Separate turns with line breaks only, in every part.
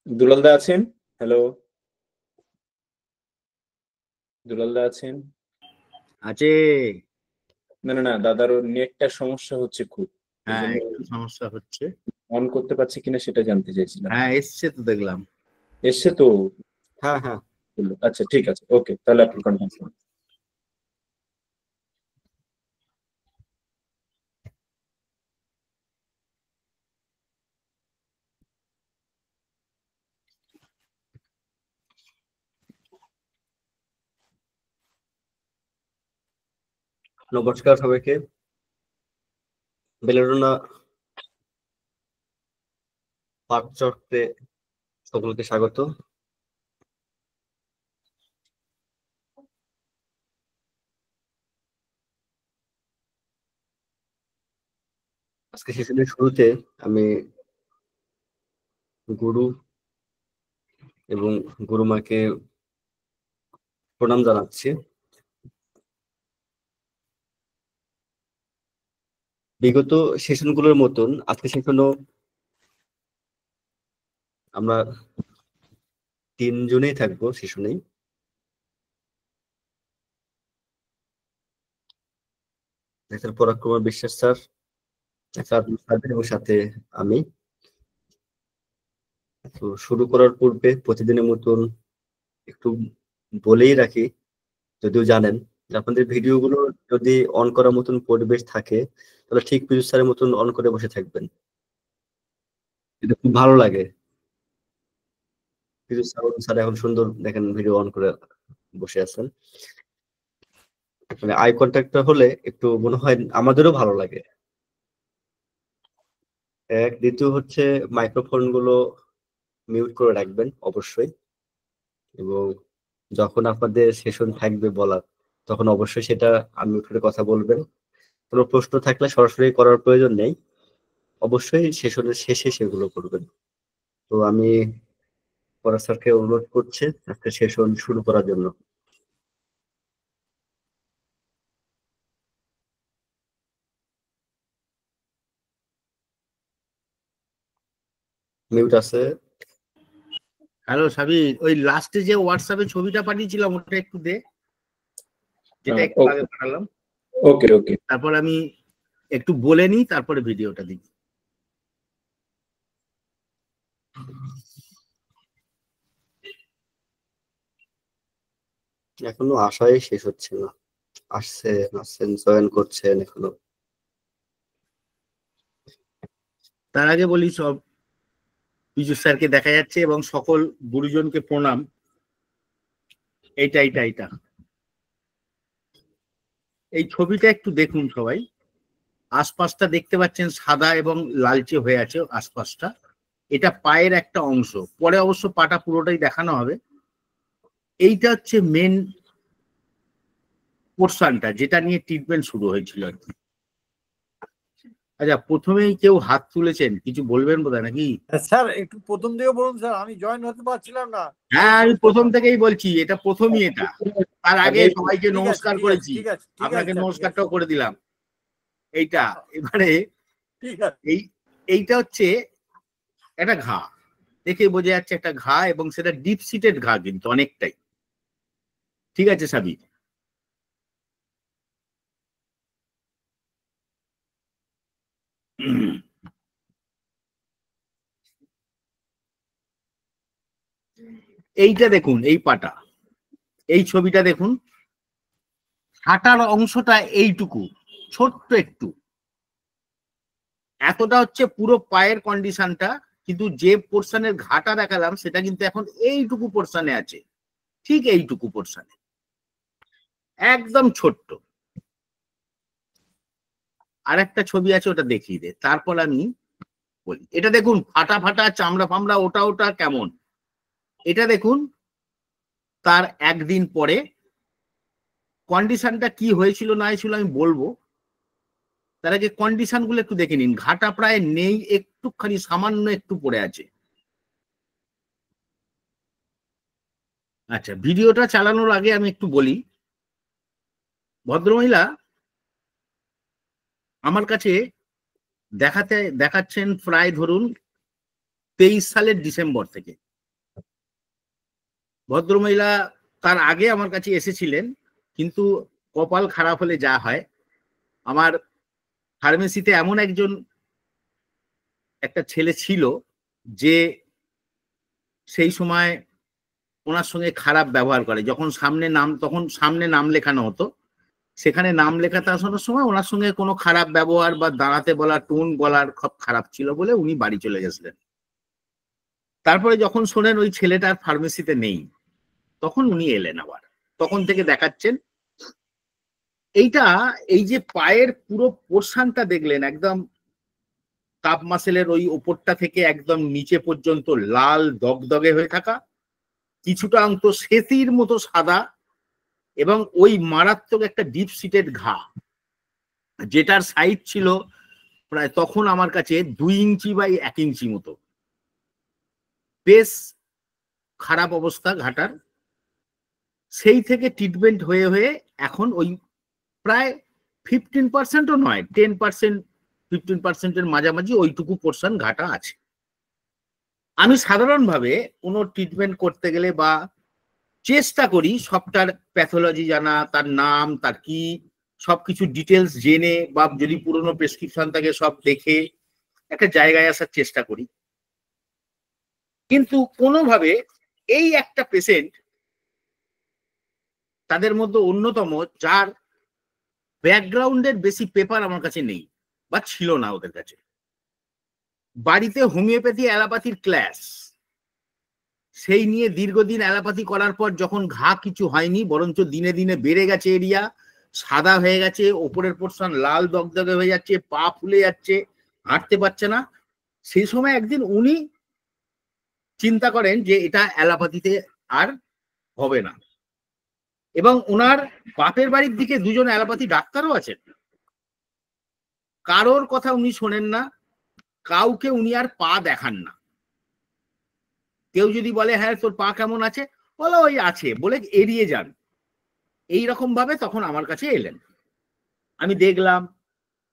দুলালদা আছেন? হ্যালো, দুলালদা আছেন?
আছে।
না না না, দাদার নেটটার সমস্যা হচ্ছে খুব, এই
হ্যাঁ,
জন্য
একটু সমস্যা হচ্ছে।
অন করতে পারছি কিনা সেটা জানতে চাইছিলাম।
হ্যাঁ, এসছে তো দেখলাম।
এসছে তো?
হ্যাঁ হ্যাঁ।
আচ্ছা ঠিক আছে, ওকে, তাহলে আপনি কনফার্ম করুন।
নমস্কার সবাইকে। বেলেডোনা পাঠচক্রে সকলকে স্বাগত। আজকে সেশনের শুরুতে আমি গুরু এবং গুরুমাকে প্রণাম জানাচ্ছি। বিগত সেশনগুলোর মতন আজকে সেশনও আমরা তিনজনেই থাকবো সেশনেই। ডাক্তার পরাগ কুমার বিশ্বাস স্যার, ডাক্তার এবং সাথে আমি। তো শুরু করার পূর্বে প্রতিদিনের মতন একটু বলেই রাখি, যদিও জানেন যে আপনাদের ভিডিওগুলো যদি অন করার মতন পরিবেশ থাকে তাহলে ঠিক পীযূষ স্যারের মতন অন করে বসে থাকবেন, এটা খুব ভালো লাগে। পীযূষ স্যার এখন সুন্দর দেখেন ভিডিও অন করে বসে আছেন, মানে আই কন্ট্যাক্টটা হলে একটু মনে হয় আমাদেরও ভালো লাগে। এক দ্বিতীয় হচ্ছে মাইক্রোফোন গুলো মিউট করে রাখবেন অবশ্যই, এবং যখন আপনাদের সেশন থাকবে বলার তখন অবশ্যই সেটা আনমিউট করে কথা বলবেন। কোনো প্রশ্ন থাকলে সরাসরি করার প্রয়োজন নেই, অবশ্যই সেশনের শেষে সেগুলো করবেন। তো আমি পরাগ স্যারকে অনুরোধ করছি একটা সেশন শুরু করার জন্য। মিউট আছে?
হ্যালো সাবির, ওই লাস্টে যে হোয়াটসঅ্যাপে ছবিটা পাঠিয়েছিলাম ওটা একটু দে, যেটা একটু আগে পাঠালাম।
ওকে ওকে,
তারপর আমি একটু বলে নিই, তারপরে ভিডিওটা দিই।
এখনো আশাই শেষ হচ্ছে না, আসছেন জয়েন করছেন এখনো।
তার আগে বলি, সব পীযূষ স্যারকে দেখা যাচ্ছে এবং সকল গুরুজনকে প্রণাম। এইটা এইটা এইটা এই ছবিটা একটু দেখুন সবাই। আশপাশটা দেখতে পাচ্ছেন সাদা এবং লালচে হয়ে আছে আশপাশটা। এটা পায়ের একটা অংশ, পরে অবশ্য পাটা পুরোটাই দেখানো হবে। এইটা হচ্ছে মেন পোর্শনটা যেটা নিয়ে ট্রিটমেন্ট শুরু হয়েছিল আর কি। আচ্ছা, প্রথমেই কেউ হাত তুলেছেন, কিছু বলবেন বোধহয় নাকি?
স্যার একটু প্রথম থেকে বলুন স্যার, আমি জয়েন হতে পারছিলাম না।
হ্যাঁ, আমি প্রথম থেকেই বলছি, এটা প্রথমই। এটা তার আগে সবাইকে নমস্কার করেছি, আপনাকে নমস্কারটাও করে দিলাম। এইটা এবারে
ঠিক আছে।
এইটা হচ্ছে একটা ঘা, দেখে বোঝা যাচ্ছে একটা ঘা, এবং সেটা ডিপ সিটেড ঘা কিন্তু অনেকটাই। ঠিক আছে সাবির? এইটা দেখুন, এই পাটা, এই ছবিটা দেখুন। হাঁটার অংশটা এইটুকু ছোট্ট একটু, এতটা হচ্ছে পুরো পায়ের কন্ডিশনটা, কিন্তু যে পোর্শনের ঘাটা দেখালাম সেটা কিন্তু এখন এইটুকু পোর্শনে আছে, ঠিক এইটুকু পোর্শনে, একদম ছোট্ট। আর একটা ছবি আছে, ওটা দেখিয়ে দে, তারপর আমি বলি। এটা দেখুন, ফাটা ফাটা চামড়া ফামড়া, ওটা ওটা কেমন। এটা দেখুন তার একদিন পরে কন্ডিশনটা কি হয়েছিল না হয়েছিল আমি বলবো, তার আগে কন্ডিশন গুলো একটু দেখে নিন। ঘাটা প্রায় নেই, একটুখানি সামান্য একটু পড়ে আছে। আচ্ছা, ভিডিওটা চালানোর আগে আমি একটু বলি, ভদ্রমহিলা আমার কাছে দেখাচ্ছেন প্রায় ধরুন 23 সালের ডিসেম্বর থেকে। ভদ্রমহিলা তার আগে আমার কাছে এসেছিলেন, কিন্তু কপাল খারাপ হলে যা হয়, আমার ফার্মেসিতে এমন একটা ছেলে ছিল যে সেই সময় ওনার সঙ্গে খারাপ ব্যবহার করে। তখন সামনে নাম লেখানো হতো, সেখানে নাম লেখাতে আসানোর সময় ওনার সঙ্গে কোনো খারাপ ব্যবহার বা দাঁড়াতে বলা, টোন বলার খুব খারাপ ছিল বলে উনি বাড়ি চলে গেছিলেন। তারপরে যখন শোনেন ওই ছেলেটার ফার্মেসিতে নেই, তখন উনি এলেন আবার। তখন থেকে দেখাচ্ছেন এই যে পায়ের পুরো পোর্শনটা দেখলেন, একদম কাপ মাসেলের ওই ওপরটা থেকে একদম নিচে পর্যন্ত লাল দগদগে হয়ে থাকা, কিছুটা অংশ সেতির মতো সাদা, এবং ওই মারাত্মক একটা ডিপ সিটেড ঘা, যেটার সাইজ ছিল প্রায় তখন আমার কাছে 2 ইঞ্চি বাই 1 ইঞ্চি মতো। বেশ খারাপ অবস্থা ঘাটার। সেই থেকে ট্রিটমেন্ট হয়ে হয়ে এখন ওই প্রায় 15%ও নয়, 10% 15%-এর মাঝামাঝি ওইটুকু পোর্শন ঘাটা আছে। আমি সাধারণভাবে কোনো ট্রিটমেন্ট করতে গেলে বা চেষ্টা করি সবটার প্যাথোলজি জানা, তার নাম, তার কি সবকিছু ডিটেলস জেনে, বা যদি পুরনো প্রেসক্রিপশন থাকে সব দেখে একটা জায়গায় আসার চেষ্টা করি। কিন্তু কোনোভাবে এই একটা পেশেন্ট তাদের মধ্যে অন্যতম, যার ব্যাকগ্রাউন্ডের বেশি পেপার আমার কাছে নেই বা ছিল না ওদের কাছে। বাড়িতে হোমিওপ্যাথি অ্যালোপ্যাথির ক্লাস, সেই নিয়ে দীর্ঘদিন অ্যালোপ্যাথি করার পর যখন ঘা কিছু হয়নি, বরঞ্চ দিনে দিনে বেড়ে গেছে, এরিয়া সাদা হয়ে গেছে, ওপরের পোর্শন লাল দগদগে হয়ে যাচ্ছে, পা ফুলে যাচ্ছে, হাঁটতে পারছে না, সেই সময় একদিন উনি চিন্তা করেন যে এটা অ্যালোপ্যাথিতে আর হবে না। এবং ওনার বাপের বাড়ির দিকে 2জন অ্যালোপ্যাথি ডাক্তারও আছেন, কারোর কথা উনি শোনেন না, কাউকে উনি আর পা দেখান না। কেউ যদি বলে হ্যাঁ তোর পা কেমন আছে, বলো ওই আছে, বলে এড়িয়ে যান। এইরকম ভাবে তখন আমার কাছে এলেন। আমি দেখলাম,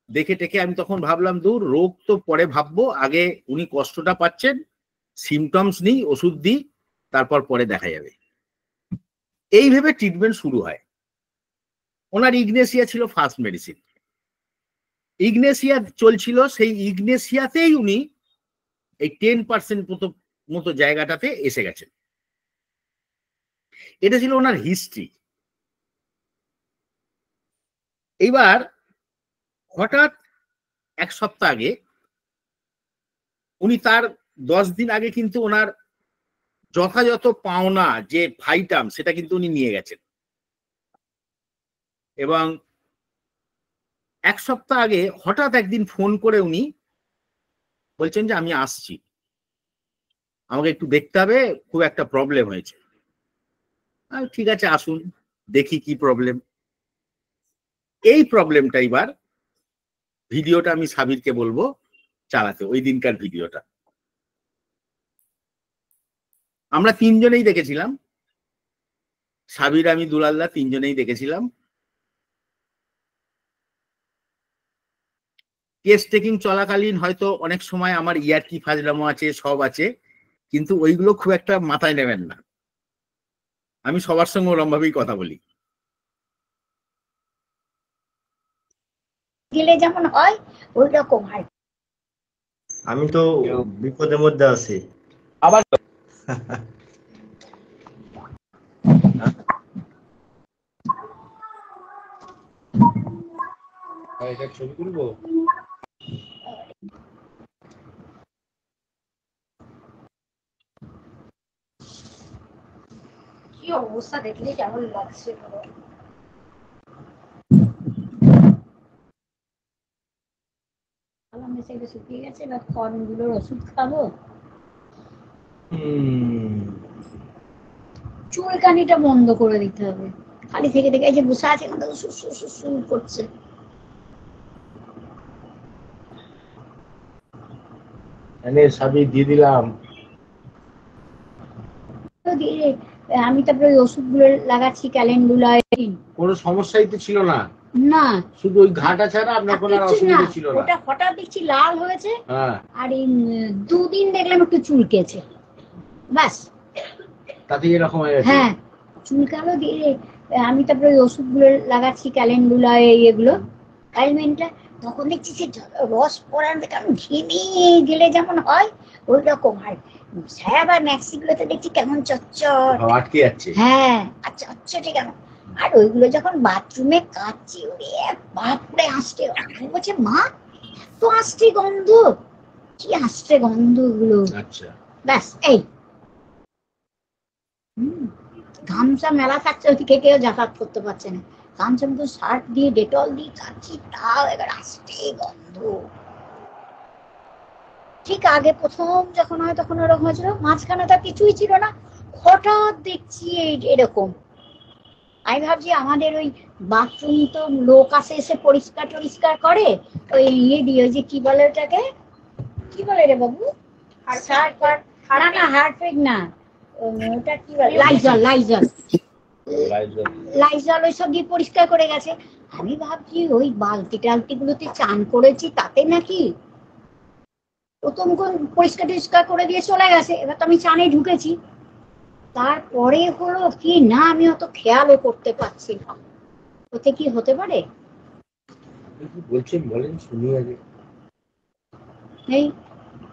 দেখে টেকে আমি তখন ভাবলাম দূর, রোগ তো পরে ভাববো, আগে উনি কষ্টটা পাচ্ছেন, সিমটমস নিই, ওষুধ দিই, তারপর পরে দেখা যাবে। এই ভেবে ট্রিটমেন্ট শুরু হয়। ওনার ইগনেসিয়া ছিল ফার্স্ট মেডিসিন, ইগনেসিয়া চলছিল, সেই ইগনেসিয়াতেই উনি এই 10% মতো জায়গাটাতে এসে গেছেন। এটা ছিল ওনার হিস্ট্রি। এইবার হঠাৎ 1 সপ্তাহ আগে উনি, তার 10 দিন আগে কিন্তু ওনার যথাযথ পাওনা যে ভাইটাম সেটা কিন্তু উনি নিয়ে গেছেন, এবং 1 সপ্তাহ আগে হঠাৎ একদিন ফোন করে উনি বলছেন যে আমি আসছি, আমাকে একটু দেখতে হবে, খুব একটা প্রবলেম হয়েছে। ঠিক আছে আসুন, দেখি কি প্রবলেম। এই প্রবলেমটা এবার ভিডিওটা আমি সাবিরকে বলবো চালাতে, ওই দিনকার ভিডিওটা আমরা 3 জনেই দেখেছিলাম, সাবির, আমি, দুলালদা 3 জনেই দেখেছিলাম। কেস টেকিং চলাকালীন হয়তো অনেক সময় আমার ইয়ার্কি ফাজলামো আছে, সব আছে, কিন্তু ওইগুলো খুব একটা মাথায় নেবেন না। আমি সবার সঙ্গে ওরম ভাবেই কথা বলি।
গেলে যেমন হয় ওই রকম হয়।
আমি তো বিপদের মধ্যে আছি
আবার এটা ছবি তুলবো।
কি অবস্থা দেখলে কেমন লাগছে। শুকিয়ে গেছে, এবার কর্নগুলোর ওষুধ খাবো। চুলকানিটা বন্ধ করে দিতে হবে, খালি থেকে থেকে এই যে বসে আছে করছে।
সাবির দিয়ে দিলাম,
আমি তারপরে ওই ওষুধগুলো লাগাচ্ছি, ক্যালেন্ডুলায়।
কোনো সমস্যাই তো ছিল না,
না
শুধু ওই ঘাটা ছাড়া আপনার কোনো অসুবিধা ছিল না।
ওটা হঠাৎ দেখছি লাল হয়েছে,
হ্যাঁ,
আর এই 2 দিন দেখলাম একটু চুলকেছে, ব্যাস।
তাতে এরকম হয়ে গেছে।
হ্যাঁ চুলকালো দিয়ে আমি তারপরে ওই ওষুধগুলো লাগাচ্ছি, ক্যালেন্ডুলা এগুলো অয়েলমেন্টটা, তখন দেখছি যে রস পড়ার কারণ ঘেমে গেলে যেমন হয় ওই রকম। আর স্যাব আর ম্যাক্সিগুলোতে দেখছি কেমন চচ্চর,
আটকে যাচ্ছে।
হ্যাঁ আচ্ছা আচ্ছা ঠিক আছে। আর ওইগুলো যখন বাথরুমে কাচ্ছি ওরে বাপরে আসতে বলছে মা তো আসছে গন্ধ, কি আসছে গন্ধ গুলো।
আচ্ছা
ব্যাস এই ঘামসা মেলা থাকছে, ওদিকে কেউ যাতায়াত করতে পারছে না, ঘামসা মতো সার্ফ দিয়ে ডেটল দিয়ে কাচ্ছি, তাও এবার আসছে গন্ধ। ঠিক আগে প্রথম যখন হয় তখন ওরকম হয়েছিল, মাঝখানে তার কিছুই ছিল না, হঠাৎ দেখছি এরকম। আমি ভাবছি আমাদের ওই বাথরুম তো লোক আসে এসে পরিষ্কার টরিষ্কার করে ওই ইয়ে দিয়ে, ওই যে কি বলে ওটাকে, কি বলে রে বাবু, না না হারপিক না, ওটা কি বলে, লাইজল লাইজল লাইজল ওইসব দিয়ে পরিষ্কার করে গেছে। আমি ভাবছি ওই বালতি টালতি গুলোতে চান করেছি তাতে নাকি প্রথম কোন পরিষ্কার টরিষ্কার করে দিয়ে চলে গেছে, এবার তো আমি চানে ঢুকেছি, তারপরে হলো কি না আমি অত খেয়ালও করতে পারছি না। ওতে কি হতে পারে
বলছেন, বলেন শুনি আগে।
এই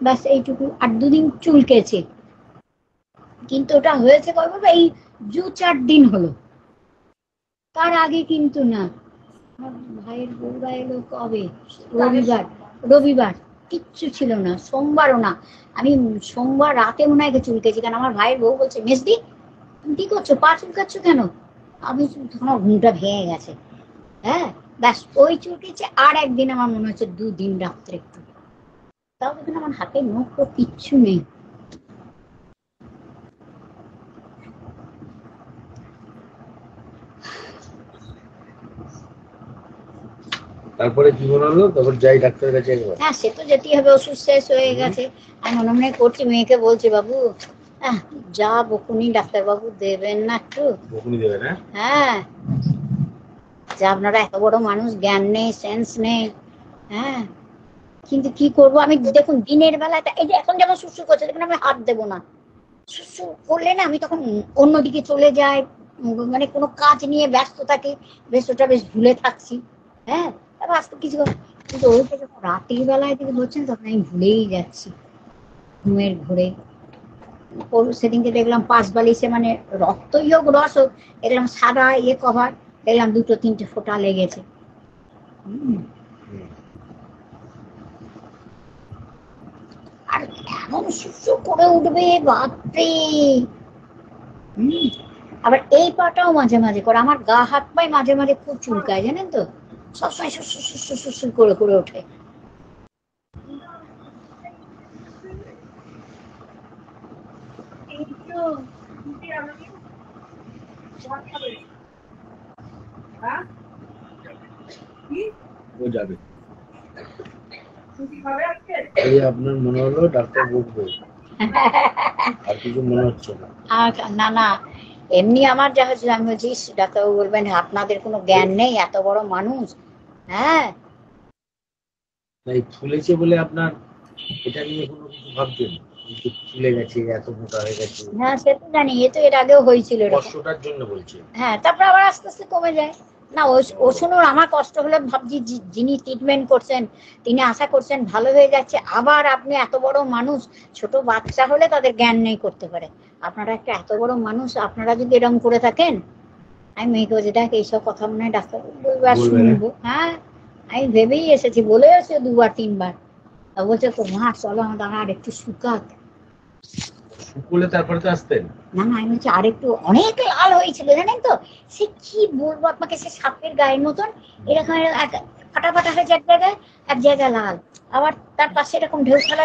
ব্যাস এইটুকু। আর দুদিন চুলকেছে, কিন্তু ওটা হয়েছে কবে বাবা, এই 2-4 দিন হলো, তার আগে কিন্তু না। আমার ভাইয়ের বউরা এলো কবে, রবিবার, রবিবার কিচ্ছু ছিল না, সোমবারও না, আমি সোমবার রাতে মনে হয় চুলকেছি, কারণ আমার ভাইয়ের বউ বলছে মেজদি তুমি কি করছো, পা চুলকাচ্ছ কেন, আমি তখন আমার ঘুমটা ভেঙে গেছে। হ্যাঁ ব্যাস ওই চুলকেছে। আর একদিন আমার মনে হচ্ছে 2 দিন রাত্রে একটু, তাও দেখুন আমার হাতে নখ কিচ্ছু নেই।
তারপরে কি মনে হলো, তারপর যাই ডাক্তারের কাছে একবার।
হ্যাঁ সে তো যেতেই হবে, ওষুধ শেষ হয়ে গেছে। আমি মনে মনে করছি, মেয়েকে বলছি বাবু যা বকুনি ডাক্তার বাবু দেবেন না একটু,
বকুনি দেবে না।
হ্যাঁ যে আপনারা এত বড় মানুষ, জ্ঞান নেই সেন্স নেই, হ্যাঁ কিন্তু কি করব আমি, দেখুন দিনের বেলায় এই যে এখন যেমন শুশু করছে দেখুন, আমি হাত দেবো না, শুশু করলে না আমি তখন অন্যদিকে চলে যাই, মানে কোনো কাজ নিয়ে ব্যস্ত থাকি, বেশ ওটা বেশ ভুলে থাকছি। হ্যাঁ তারপর আজকে কিছু, কিন্তু ওইটা যখন রাতের বেলায় থেকে বলছেন তখন আমি ভুলেই যাচ্ছি ঘুমের ঘোরে। সেদিনকে দেখলাম পাশ বালিশে মানে রক্তই হোক রস হোক, দেখলাম সাদা ইয়ে কভার, দেখলাম 2-3টে ফোঁটা লেগেছে। আর এমন শুশু করে উঠবে বাপরে। আবার এই পাটাও মাঝে মাঝে করে, আমার গা হাত পায়ে মাঝে মাঝে খুব চুলকায় জানেন তো, সবসময় শুশু শুশু শুশু করে করে ওঠে।
ও যাবে। এই আপনার মনে হলো ডাক্তার বকবে, আর কিছু মনে হচ্ছে না।
না না এমনি আমার যা হচ্ছে, আমি বলছি ডাক্তারবাবু বলবেন আপনাদের কোনো জ্ঞান নেই, এত বড় মানুষ। হ্যাঁ
তাই ফুলেছে বলে আপনার এটা নিয়ে কোনো কিছু ভাবছেন, ফুলে গেছে, এত মোটা হয়ে গেছে।
হ্যাঁ সে তো জানি, এ তো এর আগেও হয়েছিল এরকম।
কষ্টটার জন্য বলছে।
হ্যাঁ তারপর আবার আস্তে আস্তে কমে যায়। না ও শুনুন, আমার কষ্ট হলে ভাবছি যিনি ট্রিটমেন্ট করছেন তিনি আশা করছেন ভালো হয়ে যাচ্ছে, আবার আপনি এত বড় মানুষ, ছোট বাচ্চা হলে তাদের জ্ঞান নেই করতে পারে, আপনারা একটা এত বড় মানুষ, আপনারা যদি এরকম করে থাকেন, আমি মেয়েকে বলছি দেখ এইসব কথা মনে হয় ডাক্তার বলবে আর শুনবো। হ্যাঁ আমি ভেবেই এসেছি, বলে এসেছি 2-3 বার। বলছে তো মা চলো আমার দাঁড়া আর একটু শুকাক।
শুকুলে তারপরে তো আসতেন।
না না আমি বলছি আর একটু, অনেক লাল হয়েছিল জানেন তো, সে কি বলবো আপনাকে, সে সাপের গায়ের মতন এরকম ফাটা ফাটা হয়েছে এক জায়গায়, এক জায়গায় লাল, আবার তার পাশে এরকম ঢেউ খেলা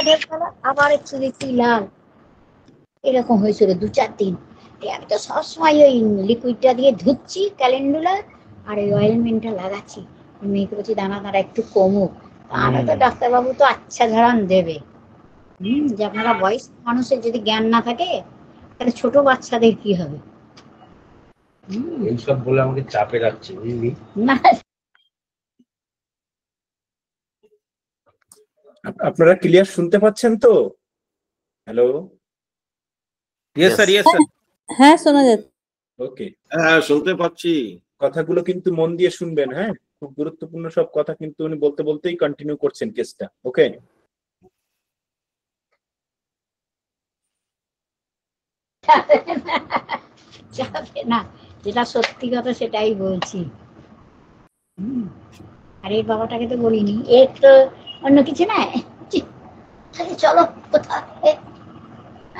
আবার একটু দেখছি লাল, এরকম হয়েছিল 2-4 দিন। আমি তো সবসময় ওই লিকুইডটা দিয়ে ধুচ্ছি ক্যালেন্ডুলা, আর ওই অয়েলমেন্টটা লাগাচ্ছি। মেয়েকে বলছি দানা দাঁড়া একটু কমুক, তাহলে তো ডাক্তারবাবু তো আচ্ছা ঝাড়ান দেবে। যে আপনারা বয়স্ক মানুষের যদি জ্ঞান না থাকে তাহলে ছোট বাচ্চাদের কি হবে।
এইসব বলে আমাকে চাপে রাখছে বুঝলি
না
আপনারা ক্লিয়ার শুনতে পাচ্ছেন তো? হ্যালো?
Yes,
Yes, sir. হ্যাঁ শোনা যাচ্ছে।
ওকে,
হ্যাঁ শুনতে পাচ্ছি।
কথাগুলো কিন্তু মন দিয়ে শুনবেন, হ্যাঁ, খুব গুরুত্বপূর্ণ সব কথা কিন্তু উনি বলতে বলতেই কন্টিনিউ করছেন কেসটা। ওকে,
যাবে না, যেটা সত্যি কথা সেটাই বলছি। আর এই বাবাটাকে তো বলিনি, এর তো অন্য কিছু না, চলো কোথাও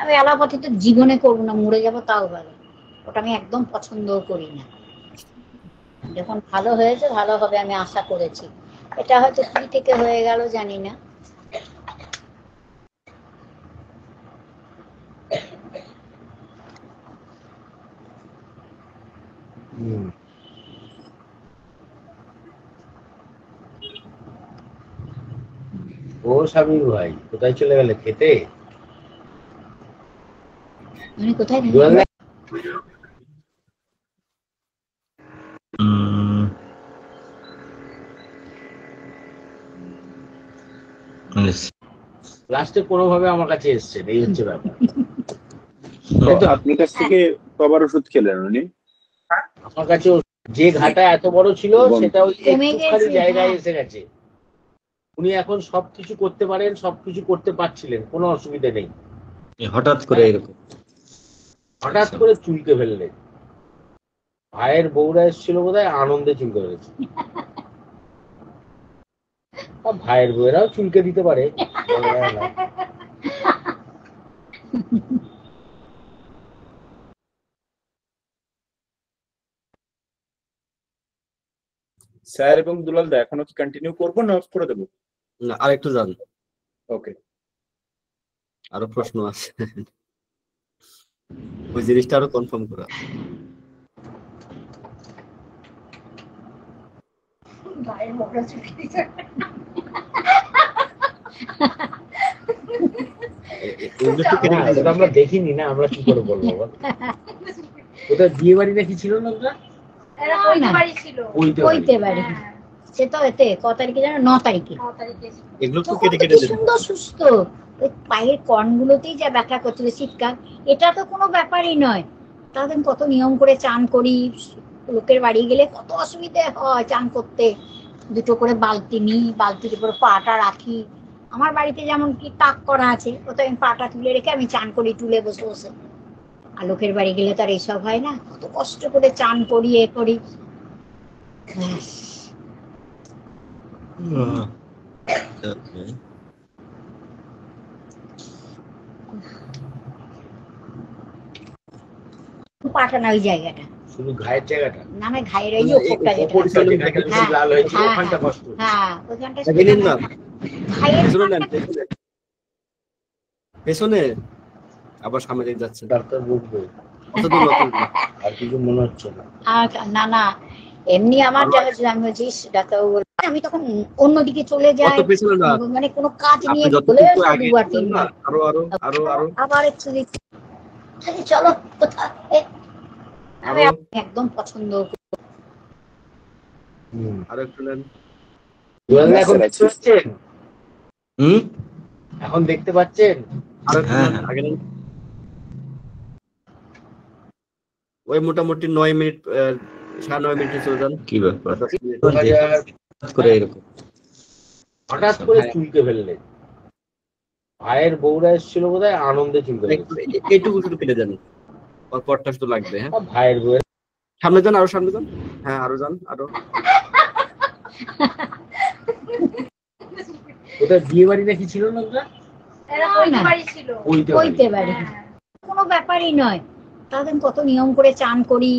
আমি এলাপথে তো জীবনে করবো না, মরে যাবো তাও ভালো, ওটা আমি একদম পছন্দও করি না। যখন ভালো হয়েছে ভালো হবে আমি আশা করেছি, এটা হয়তো কি থেকে হয়ে গেল জানি না।
ও স্বামী ভাই কোথায় চলে গেলে খেতে?
উনি কোথায়
লাস্টে কোনোভাবে আমার কাছে এসছে, এই হচ্ছে ব্যাপার।
কিন্তু আপনার কাছ থেকে কবার ওষুধ খেলেন উনি?
আমার কাছে যে ঘাটা এত বড় ছিল সেটা ওই
কমে
একটুখানি
গেছে,
জায়গায়
হ্যাঁ।
এসে গেছে। উনি এখন সবকিছু করতে পারেন, সবকিছু করতে পারছিলেন, কোনো অসুবিধা নেই।
হঠাৎ করে এরকম
হঠাৎ করে চুলকে ফেললেন। ভাইয়ের বউরা এসেছিল বোধহয়, আনন্দে চুলকে ফেলেছে। ভাইয়ের বউরাও চুলকে দিতে পারে, বলা যায় না।
স্যার এবং দুলাল দা এখনো কি কন্টিনিউ করবো না অফ করে দেবো?
না, আরেকটু জান,
ওকে,
আরো প্রশ্ন আছে, ওই জিনিসটা আরো কনফার্ম করা। এগুলো একটু কেটে কেটে
সেটা আমরা দেখিনি না, আমরা কি করে বলবো? ওটা বিয়ে বাড়ি নাকি ছিল না?
কইতে পারি, সে তো এতে ক তারিখে জানো, 9 তারিখে।
এগুলো একটু
তখন
কেটে
তো
কেটে
কি
দেন।
সুন্দর সুস্থ, ওই পায়ের কর্নগুলোতেই যা ব্যথা করছিল শীতকাল, এটা তো কোনো ব্যাপারই নয়। তাদের কত নিয়ম করে চান করি, লোকের বাড়ি গেলে কত অসুবিধে হয় চান করতে, দুটো করে বালতি নিই, বালতির উপরে পাটা রাখি। আমার বাড়িতে যেমন কি তাক করা আছে, ওতে আমি পাটা তুলে রেখে আমি চান করি টুলে বসে বসে। আর লোকের বাড়ি গেলে তো আর এইসব হয় না, কত কষ্ট করে চান করি, এ করি। ব্যাস। পাটা না ওই জায়গাটা,
শুধু ঘায়ের জায়গাটা,
না না ঘায়ের ওই যে ওপরটা যেটা,
ওপরটা যেখানে বেশি
হ্যাঁ,
লাল হয়েছে,
হ্যাঁ,
ওখানটা কষ্ট।
হ্যাঁ ওইখানটা
দেখেন না,
ঘায়ের
পেছনে নেন, পেছনে পেছনে আবার সামনে দিকে যাচ্ছে।
ডাক্তার বলবে
কতদিন নতুন
আর কিছু মনে হচ্ছে না।
আর না না এমনি আমার যা হচ্ছে, আমি বলছি ডাক্তারবাবু বলবে, আমি তখন অন্যদিকে চলে যাই,
কত পেছনে না,
মানে কোনো কাজ
আপনি
নিয়ে
যত
বলে
আগে
দুবার
ছিলেন না,
তিনবার
আরো আরো আরো আরো
আবার একটু দিচ্ছি, চলো কোথাও আমি
আরো
একদম পছন্দ করি।
আরো একটু নেন।
এখন দেখতে পাচ্ছেন? এখন দেখতে পাচ্ছেন?
আরো একটু নেন, আগে নেন। ওই মোটামুটি 9 মিনিট, 9.5 মিনিটে চলে যান। কি ব্যাপার করে এরকম
হঠাৎ করে চুলকে ফেললেন। ভাইয়ের বউরা এসেছিল বোধহয়, আনন্দে চুলকে ফেলেছে।
এইটুকু শুধু কেটে যান, ওর পরটা শুধু লাগবে। হ্যাঁ,
ভাইয়ের বউয়ের
সামনে যান, আরো সামনে যান। হ্যাঁ, আরো যান, আরো।
ওটা বিয়ে বাড়ি নাকি ছিল না?
কইতে পারি, কোনো ব্যাপারই নয়। তাদের কত নিয়ম করে চান করি,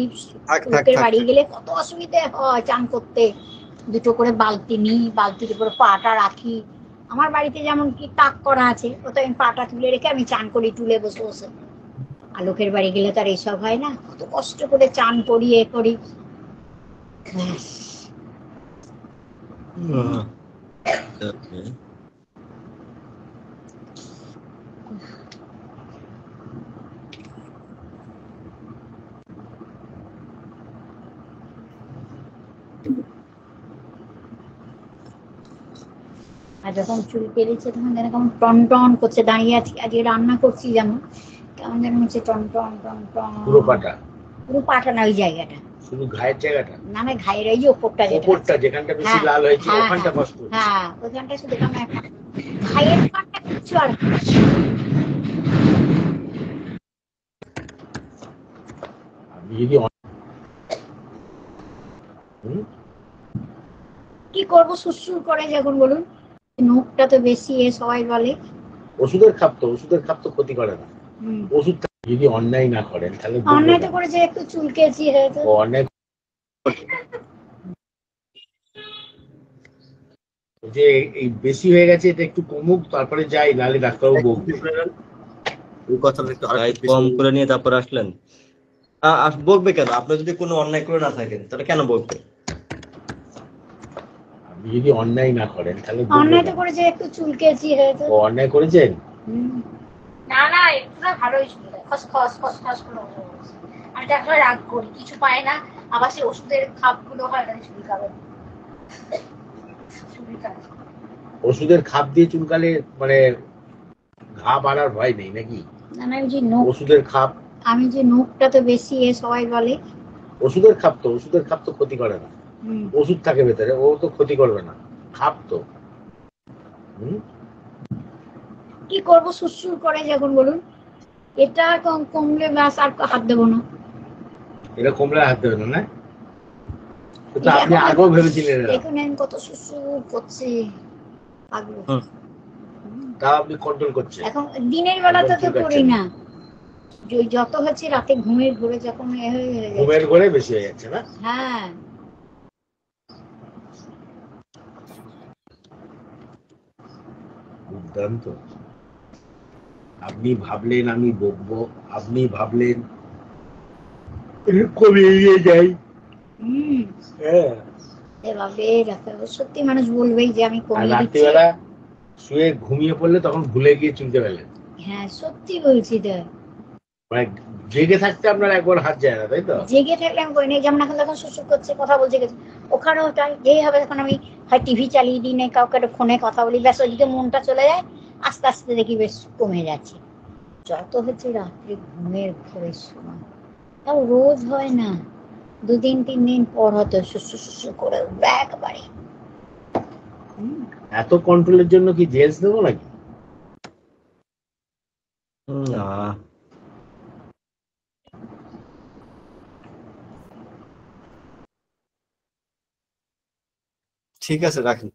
লোকের বাড়ি গেলে কত অসুবিধে হয় চান করতে, দুটো করে বালতি নিই, বালতির উপরে পাটা রাখি। আমার বাড়িতে যেমন কি তাক করা আছে, ওতে আমি পাটা তুলে রেখে আমি চান করি টুলে বসে বসে। আর লোকের বাড়ি গেলে তো আর এইসব হয় না, কত কষ্ট করে চান করি, এ করি। ব্যাস। আর যখন চুল পেরেছে তখন যেন কেমন টন টন করছে, দাঁড়িয়ে আছি, আজকে রান্না করছি যেমন কেমন যেন হচ্ছে টন টন টন টন।
পুরো পাটা,
পুরো পাটা না, ওই জায়গাটা
শুধু ঘায়ের জায়গাটা,
না, না ঘায়ের এই যে ওপরটা যেটা
ওপরটা
আছে।
যেখানটা বেশি
হ্যাঁ,
লাল হয়েছে
হ্যাঁ,
ওখানটা
হ্যাঁ,
কষ্ট হচ্ছে।
হ্যাঁ ওইখানটা শুধু কেমন একটা ঘায়ের পাটটা কিছু আর
আপনি যদি
কি করবো, সুসুর করে যখন বলুন। নোখটা তো বেশি সবাই বলে।
ওষুধের খাপ তো, ওষুধের খাপ তো ক্ষতি করে না।
হুম।
ওষুধ যদি অন্যায় না করেন তাহলে
অন্যায় তো করেছে, একটু চুলকেছি হয়তো।
অন্যায় যে এই বেশি হয়ে গেছে, এটা একটু কমুক, তারপরে যাই, নাহলে ডাক্তারবাবু বলবে।
ওই কথাটা একটু কম করে নিয়ে তারপর আসলেন। বকবে কেন? আপনি যদি কোনো অন্যায় করে না থাকেন তাহলে কেন বকবে?
আপনি যদি অন্যায় না করেন তাহলে
অন্যায় তো করেছে, একটু চুলকেছি হয়তো।
অন্যায় করেছেন।
না না, একটু না ভালোই ছিল, খস খস খস খস করে আমি তো রাগ করি, কিছু পায় না, আবার সেই ওষুধের খাপ গুলো হয় না, চুলকাবে।
ওষুধের খাপ দিয়ে চুলকালে মানে ঘা বাড়ার ভয় নেই নাকি?
না না, ওই যে নোখ,
ওষুধের খাপ,
আমি যে নোখটা তো বেশি সবাই বলে।
ওষুধের খাপ তো, ওষুধের খাপ তো ক্ষতি করে না। ওষুধ থাকে ভেতরে, ও তো ক্ষতি করবে না, খাপ তো।
কি করবো, সুসুর করে যখন বলুন। এটা কমলে ব্যাস আর হাত দেবো না।
এটা কমলে হাত দেবে না? তো আপনি আগেও ভেবেছিলেন
এখন আমি কত সুসুর করছি,
তা আপনি কন্ট্রোল করছেন।
এখন দিনের বেলাতে তো করি না, যত হচ্ছে রাতে ঘুমের ঘুরে যখন
ঘুমের ঘরে বেশি হয়ে যাচ্ছে না?
হ্যাঁ।
দুর্দান্ত। আপনি ভাবলেন আমি বকবো, আপনি ভাবলেন কমিয়ে যাই।
সত্যি মানুষ বলবেই যে আমি কমিয়ে দিচ্ছি।
রাত্রিবেলা শুয়ে ঘুমিয়ে পড়লে তখন ভুলে গিয়ে চুলতে ফেলেন।
হ্যাঁ সত্যি বলছি তো।
মানে জেগে থাকতে আপনার একবার হাত যায় না, তাই তো?
জেগে থাকলে আমি করি না, যেমন এখন যখন শুশু করছে, কথা বলছে গেছে, ওখানেও তাই, যেই হবে তখন আমি হয় টিভি চালিয়ে দিই, না কাউকে একটা ফোনে কথা বলি, ব্যাস ওইদিকে মনটা চলে যায়, আস্তে আস্তে দেখি বেশ কমে যাচ্ছে। যত হচ্ছে রাত্রে ঘুমের ঘোরের সময়, তাও রোজ হয় না, 2-3 দিন পর হয়তো শুশু শুশু করে উঠবে একেবারে।
এত কন্ট্রোলের জন্য কি জেলস দেবো নাকি?
না, ঠিক আছে, রাখেন।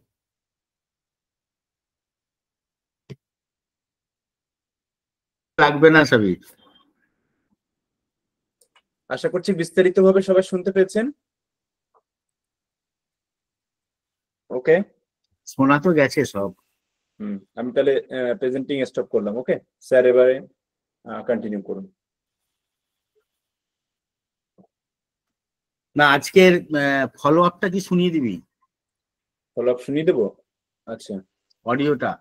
লাগবে না সাবি।
আশা করছি বিস্তারিতভাবে সবাই শুনতে পেয়েছেন। ওকে,
শোনা তো গেছে সব।
আমি তাহলে প্রেজেন্টিং স্টপ করলাম। ওকে স্যার, এবারে কন্টিনিউ করুন।
না, আজকের ফলো আপটা কি শুনিয়ে দিবি?
ফলো আপ শুনিয়ে দেবো? আচ্ছা,
অডিওটা।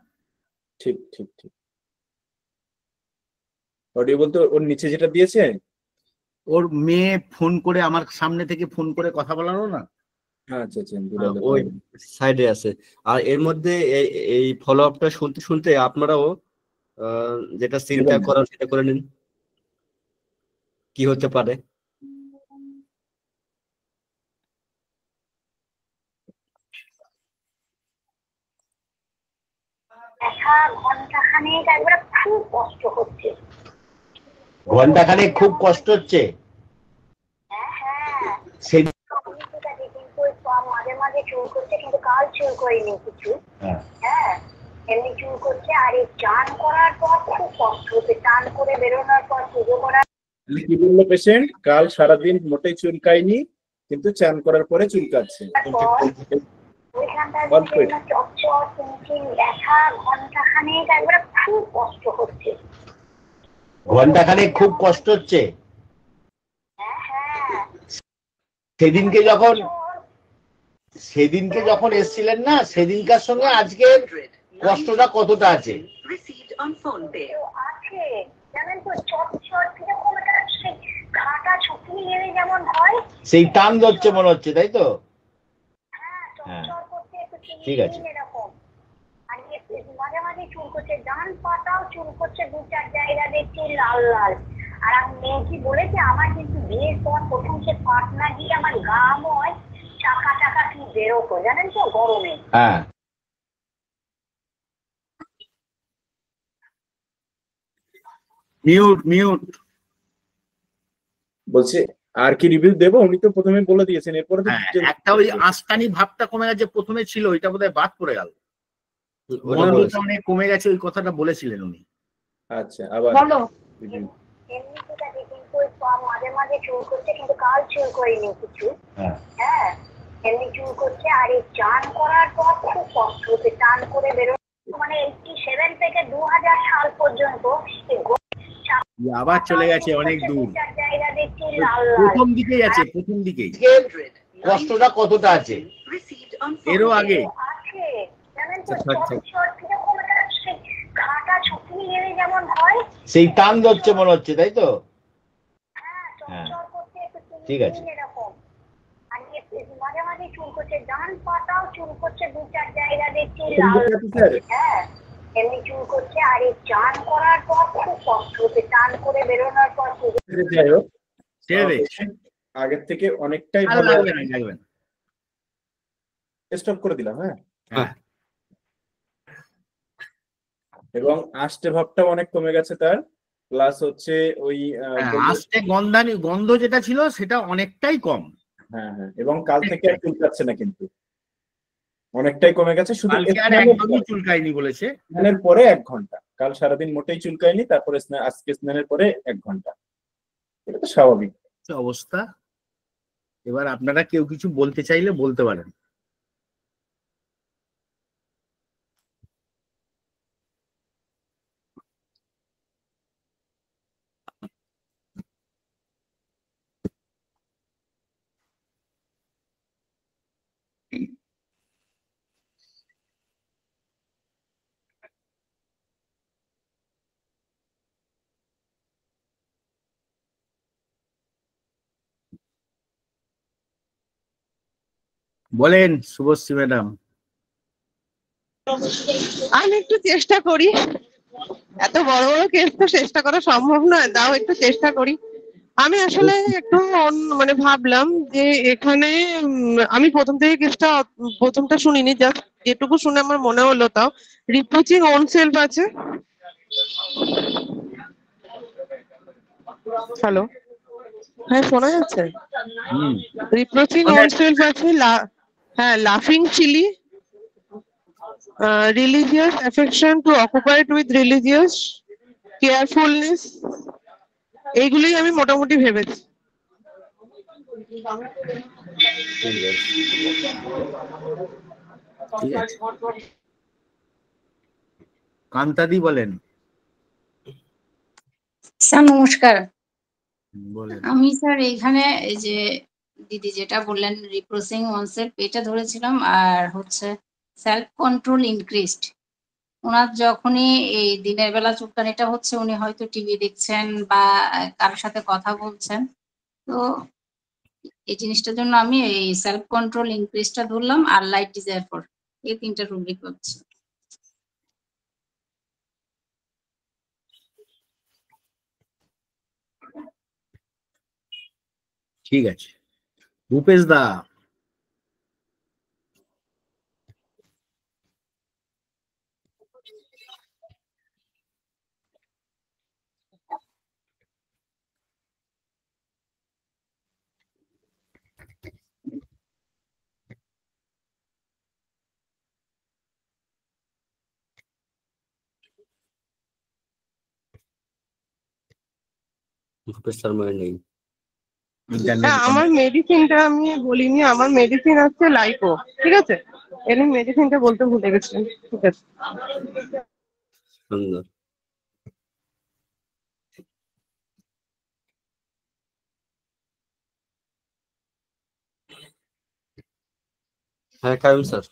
ঠিক ঠিক ঠিক। অডিও বলতে ওর নিচে যেটা দিয়েছে,
ওর মেয়ে ফোন করে আমার সামনে থেকে ফোন করে কথা বলানো না।
আচ্ছা আচ্ছা,
ওই সাইডে আছে। আর এর মধ্যে এই ফলো আপটা শুনতে শুনতে আপনারাও যেটা চিন্তা করার সেটা করে নিন, কি হতে পারে।
ঘন্টাখানেক একবার খুব কষ্ট হচ্ছে।
ঘন্টাখানেক খুব কষ্ট হচ্ছে। সেই
মাঝে মাঝে চুল করছে, কিন্তু কাল চুল করিনি কিছু। হ্যাঁ, এমনি চুল করছে। আর এই চান করার পর খুব কষ্ট হচ্ছে, চান করে বেরোনোর পর পুজো করার।
কি বললো পেশেন্ট? কাল সারাদিন মোটেই চুলকায়নি, কিন্তু চান করার পরে চুলকাচ্ছে।
চকচক চিনচিন ব্যথা, ঘন্টাখানেক একবার খুব কষ্ট হচ্ছে।
ঘন্টাখানেক খুব কষ্ট হচ্ছে।
হ্যাঁ,
সেদিনকে যখন এসেছিলেন না, সেদিনকার সঙ্গে আজকের কষ্টটা কতটা আছে?
আছে জানেন তো, চকচক কিরকম একটা ঘাটা শুকিয়ে গেলে যেমন হয়,
সেই টান ধরছে মনে হচ্ছে, তাই তো?
চকচক করতে একটু
ঠিক আছে।
এরকম। আর
মাঝে মাঝে চুল করছে, ডান পাটাও চুল করছে, 2-4 জায়গা দেখছি লাল লাল। আর আমি মেয়ে কি বলেছে, আমার কিন্তু বিয়ের পর প্রথম সে পাটনা গিয়ে আমার গাম হয় চাকা চাকা কি বেরোতো জানেন তো গরমে।
হ্যাঁ, মিউট মিউট।
বলছে আর কি রিভিউ দেবো, উনি তো প্রথমে বলে দিয়েছেন, এরপরে তো
হ্যাঁ,
detail
একটা ওই আঁশকানি ভাবটা কমে গেছে, প্রথমে ছিল ওইটা বোধহয় বাদ পড়ে গেল,
ওটা
গন্ধটা
বলেছে।
অনেক কমে গেছে, ওই কথাটা বলেছিলেন উনি।
আচ্ছা আবার
বলো।
review।
এমনি ঠিক আছে, কিন্তু ওই মাঝে মাঝে চুল করছে, কিন্তু কাল চুল করিনি কিছু।
হ্যাঁ,
হ্যাঁ, এমনি চুল করছে। আর এই চান করার পর খুব কষ্ট হচ্ছে, চান করে বেরোনো, মানে 87 থেকে 2000 সাল পর্যন্ত এই
আবার চলে গেছে অনেক দূর,
2-4 জায়গা দেখছি লাল লাল।
প্রথম দিকেই আছে, প্রথম দিকেই। কষ্টটা কতটা আছে এরও আগে?
আছে জানেন তো,
আচ্ছা, আচ্ছা।
চট কিরকম একটা সেই ঘাটা ছুটনি গেলে যেমন হয়,
সেই টান ধরছে মনে হচ্ছে, তাই তো?
হ্যাঁ, চট করতে একটু
ঠিক আছে।
এরকম। আর মাঝে মাঝে চুল করছে, ডান পাটাও চুল করছে, 2-4 জায়গা দেখছি লাল।
স্যার
হ্যাঁ, এমনি চুল করছে। আর এই চান করার পর খুব কষ্ট হচ্ছে, চান করে বেরোনোর পর
যাই হোক,
ছেড়ে দে,
আগের থেকে অনেকটাই
আর
ভালো।
লাগবে না, লাগবে না।
স্টপ করে দিলাম। হ্যাঁ,
হ্যাঁ,
এবং আষ্টে ভাবটাও অনেক কমে গেছে তার, প্লাস হচ্ছে ওই
আস্তে গন্ধ যেটা ছিল সেটা অনেকটাই কম।
হ্যাঁ হ্যাঁ, এবং কাল থেকে আর চুলকাচ্ছে না, কিন্তু অনেকটাই কমে গেছে। শুধু
কালকে আর
স্নানের
একদমই চুলকায়নি বলেছে।
স্নানের পরে 1 ঘন্টা, কাল সারাদিন মোটেই চুলকায়নি, তারপরে আজকে স্নানের পরে 1 ঘন্টা, এটা তো স্বাভাবিক।
কি অবস্থা, এবার আপনারা কেউ কিছু বলতে চাইলে বলতে পারেন। বলেন শুভশ্রী ম্যাডাম।
আমি একটু চেষ্টা করি, এত বড় বড় কেস তো চেষ্টা করা সম্ভব নয়, তাও একটু চেষ্টা করি। আমি আসলে একটু মানে ভাবলাম যে এখানে আমি প্রথম থেকে কেসটা প্রথমটা শুনিনি, জাস্ট যেটুকু শুনে আমার মনে হলো, তাও রিপ্রোচিং অন সেলফ আছে। হ্যালো, হ্যাঁ শোনা যাচ্ছে? রিপ্রোচিং অন সেলফ আছে, হ্যাঁ, লাফিং chilli, religious affection to occupied with religious carefulness, এইগুলোই আমি মোটামুটি ভেবেছি।
ঠিক আছে, কান্তাদি বলেন।
স্যার নমস্কার।
বলেন।
আমি স্যার এখানে এই যে দিদি যেটা বললেন রিপ্রোসিং ওয়ানসেলফ, এটা ধরেছিলাম, আর হচ্ছে সেলফ কন্ট্রোল ইনক্রিজড। ওনার যখনই এই দিনের বেলা চুলকানিটা হচ্ছে, উনি হয়তো টিভি দেখছেন বা কারোর সাথে কথা বলছেন, তো এই জিনিসটার জন্য আমি এই সেলফ কন্ট্রোল ইনক্রিজটা ধরলাম, আর লাইট ডিজায়ার ফর, এই 3টা রুব্রিক পাচ্ছি।
ঠিক আছে, ভূপেশ দা।
ভূপেশ শর্মার নেই।
হ্যাঁ, আমার মেডিসিনটা আমি বলিনি, আমার মেডিসিন হচ্ছে লাইকো। ঠিক আছে, এর মেডিসিনটা বলতে ভুলে গেছিলাম। ঠিক আছে,
সুন্দর। হ্যাঁ কারণ স্যার,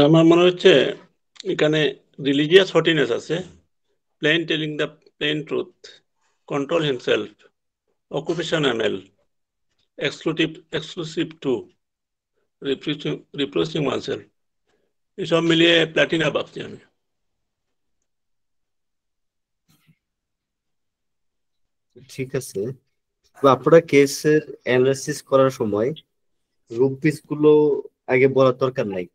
আমার মনে হচ্ছে এখানে রিলিজিয়াস হটিনেস আছে, plain telling the plain truth, control himself, occupation এমএল, এক্সক্লুসিভ টু, রিপ্রোসিং মাসেল, এসব মিলিয়ে প্ল্যাটিনা ভাবছি আমি।
ঠিক আছে, তো আপনারা কেসের অ্যানালাইসিস করার সময় রূপপিস গুলো আগে বলার দরকার নাই।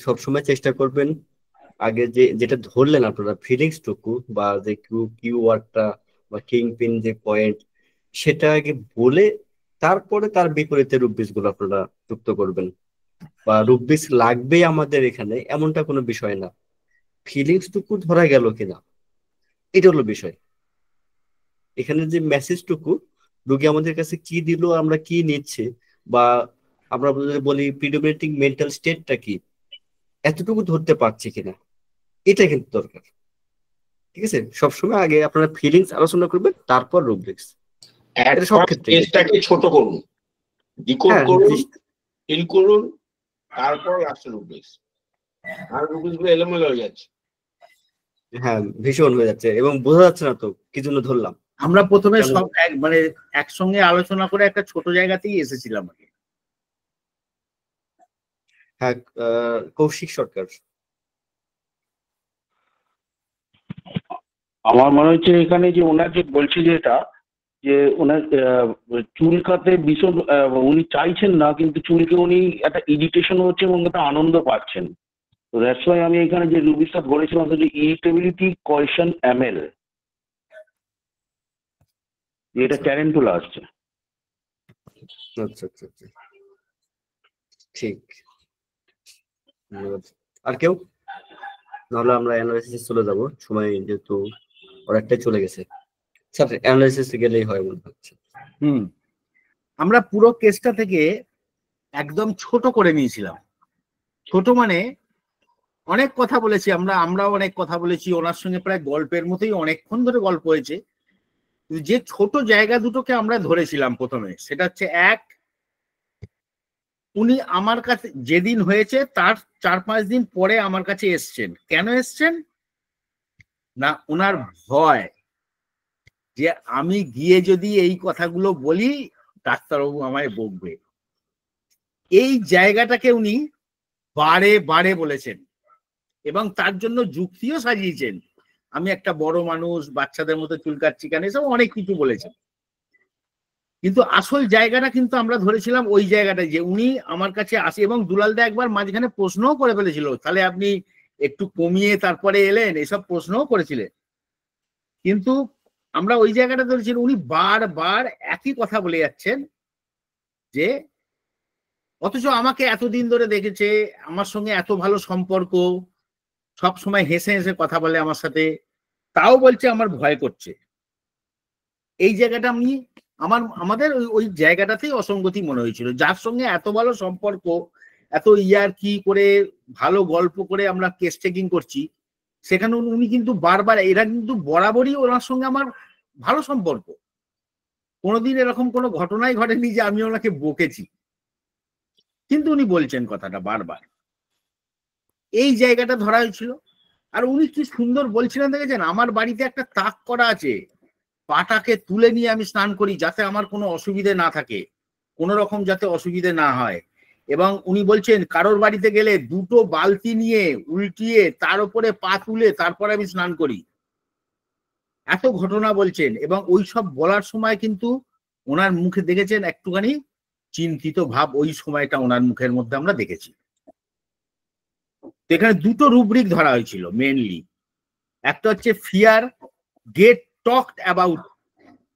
সবসময় চেষ্টা করবেন আগে যেটা ধরলেন আপনারা ফিলিংস টুকু বা যে কিউওয়ার্ডটা বা কিং পিন যে পয়েন্ট, সেটা আগে বলে তারপরে তার বিপরীতে রূপবিস গুলো আপনারা যুক্ত করবেন। বা রূপবিস লাগবেই আমাদের এখানে এমনটা কোনো বিষয় না, ফিলিংস টুকু ধরা গেল কিনা এটা হলো বিষয়। এখানে যে মেসেজটুকু রোগী আমাদের কাছে কি দিল, আমরা কি নিচ্ছে, বা আমরা যদি বলি প্রিডোমিনেটিং মেন্টাল স্টেটটা কি, এতটুকু ধরতে পারছি কিনা, এটা কিন্তু দরকার। ঠিক আছে, সবসময় আগে আপনারা ফিলিংস আলোচনা করবেন, তারপর রুব্রিক্স। এটা সব ক্ষেত্রে
কেসটাকে ছোট করুন, ডিকোড
হ্যাঁ
করুন, ফিল করুন, তারপর লাস্টে রুব্রিক্স। আর রুব্রিক্স গুলো এলোমেলো হয়ে যাচ্ছে।
হ্যাঁ, ভীষণ হয়ে যাচ্ছে এবং বোঝা যাচ্ছে না তো কি জন্য ধরলাম।
আমরা প্রথমে
কেন?
সব মানে একসঙ্গে আলোচনা করে একটা ছোট জায়গাতেই এসেছিলাম আগে।
হ্যাঁ, কৌশিক সরকার।
আমার মনে হচ্ছে এখানে যে ওনার যে বলছে যেটা, যে ওনার চুলকাতে ভীষণ উনি চাইছেন না, কিন্তু চুলকে উনি একটা ইরিটেশন হচ্ছে এবং একটা আনন্দ পাচ্ছেন। তো দ্যাটস ওয়াই আমি এখানে যে রুবিসটা ধরেছিলাম যে ইরিটেবিলিটি কোয়েশন এমএল, এটা ট্যারেন্টুলা আসছে।
আচ্ছা আচ্ছা আচ্ছা, ঠিক। ধন্যবাদ। আর কেউ? নাহলে আমরা অ্যানালাইসিস চলে যাব, সময় যেহেতু অনেকটাই চলে গেছে। স্যার অ্যানালাইসিস গেলেই হয় মনে হচ্ছে।
আমরা পুরো কেসটা থেকে একদম ছোট করে নিয়েছিলাম। ছোট মানে অনেক কথা বলেছি আমরাও অনেক কথা বলেছি, ওনার সঙ্গে প্রায় গল্পের মতোই অনেকক্ষণ ধরে গল্প হয়েছে। যে ছোট জায়গা দুটোকে আমরা ধরেছিলাম প্রথমে, সেটা হচ্ছে এক, উনি আমার কাছে যেদিন হয়েছে তার 4-5 দিন পরে আমার কাছে এসছেন। কেন এসছেন না, ওনার ভয় যে আমি গিয়ে যদি এই কথাগুলো বলি ডাক্তারবাবু আমায় বকবে। এই জায়গাটাকে উনি বারে বারে বলেছেন এবং তার জন্য যুক্তিও সাজিয়েছেন। আমি একটা বড় মানুষ, বাচ্চাদের মতো চুলকাচ্ছি কেন, এসব অনেক কিছু বলেছেন। কিন্তু আসল জায়গাটা কিন্তু আমরা ধরেছিলাম ওই জায়গাটায়, যে উনি আমার কাছে আসে এবং দুলালদা একবার মাঝখানে প্রশ্নও করে ফেলেছিল, তাহলে আপনি একটু কমিয়ে তারপরে এলেন, এসব প্রশ্নও করেছিলেন। কিন্তু আমরা ওই জায়গাটা ধরেছি, উনি বারবার একই কথা বলে যাচ্ছেন, যে অথচ আমাকে এতদিন ধরে দেখেছে, আমার সঙ্গে এত ভালো সম্পর্ক, সব সময় হেসে হেসে কথা বলে আমার সাথে, তাও বলছে আমার ভয় করছে। এই জায়গাটা আমি আমাদের ওই জায়গাটাতেই অসঙ্গতি মনে হয়েছিল। যার সঙ্গে এত ভালো সম্পর্ক, এত কি করে ভালো গল্প করে আমরা কেস চেকিং করছি, সেখানে উনি কিন্তু বারবার, এরা কিন্তু বরাবরই ওনার সঙ্গে আমার ভালো সম্পর্ক, কোনোদিন এরকম কোনো ঘটনাই ঘটেনি যে আমি ওনাকে বকেছি, কিন্তু উনি বলছেন কথাটা বারবার। এই জায়গাটা ধরা হয়েছিল। আর উনি কি সুন্দর বলছিলেন দেখেছেন, আমার বাড়িতে একটা তাক করা আছে, পাটাকে তুলে নিয়ে আমি স্নান করি যাতে আমার কোনো অসুবিধে না থাকে, কোনো রকম যাতে অসুবিধে না হয়। এবং উনি বলছেন কারোর বাড়িতে গেলে 2টো বালতি নিয়ে উল্টিয়ে তার উপরে পা তুলে তারপরে আমি স্নান করি। এত ঘটনা বলছেন, এবং ওই সব বলার সময় কিন্তু ওনার মুখে দেখেছেন একটুখানি চিন্তিত ভাব, ওই সময়টা ওনার মুখের মধ্যে আমরা দেখেছি। এখানে 2টো রুব্রিক ধরা হয়েছিল মেনলি। একটা হচ্ছে fear get talked about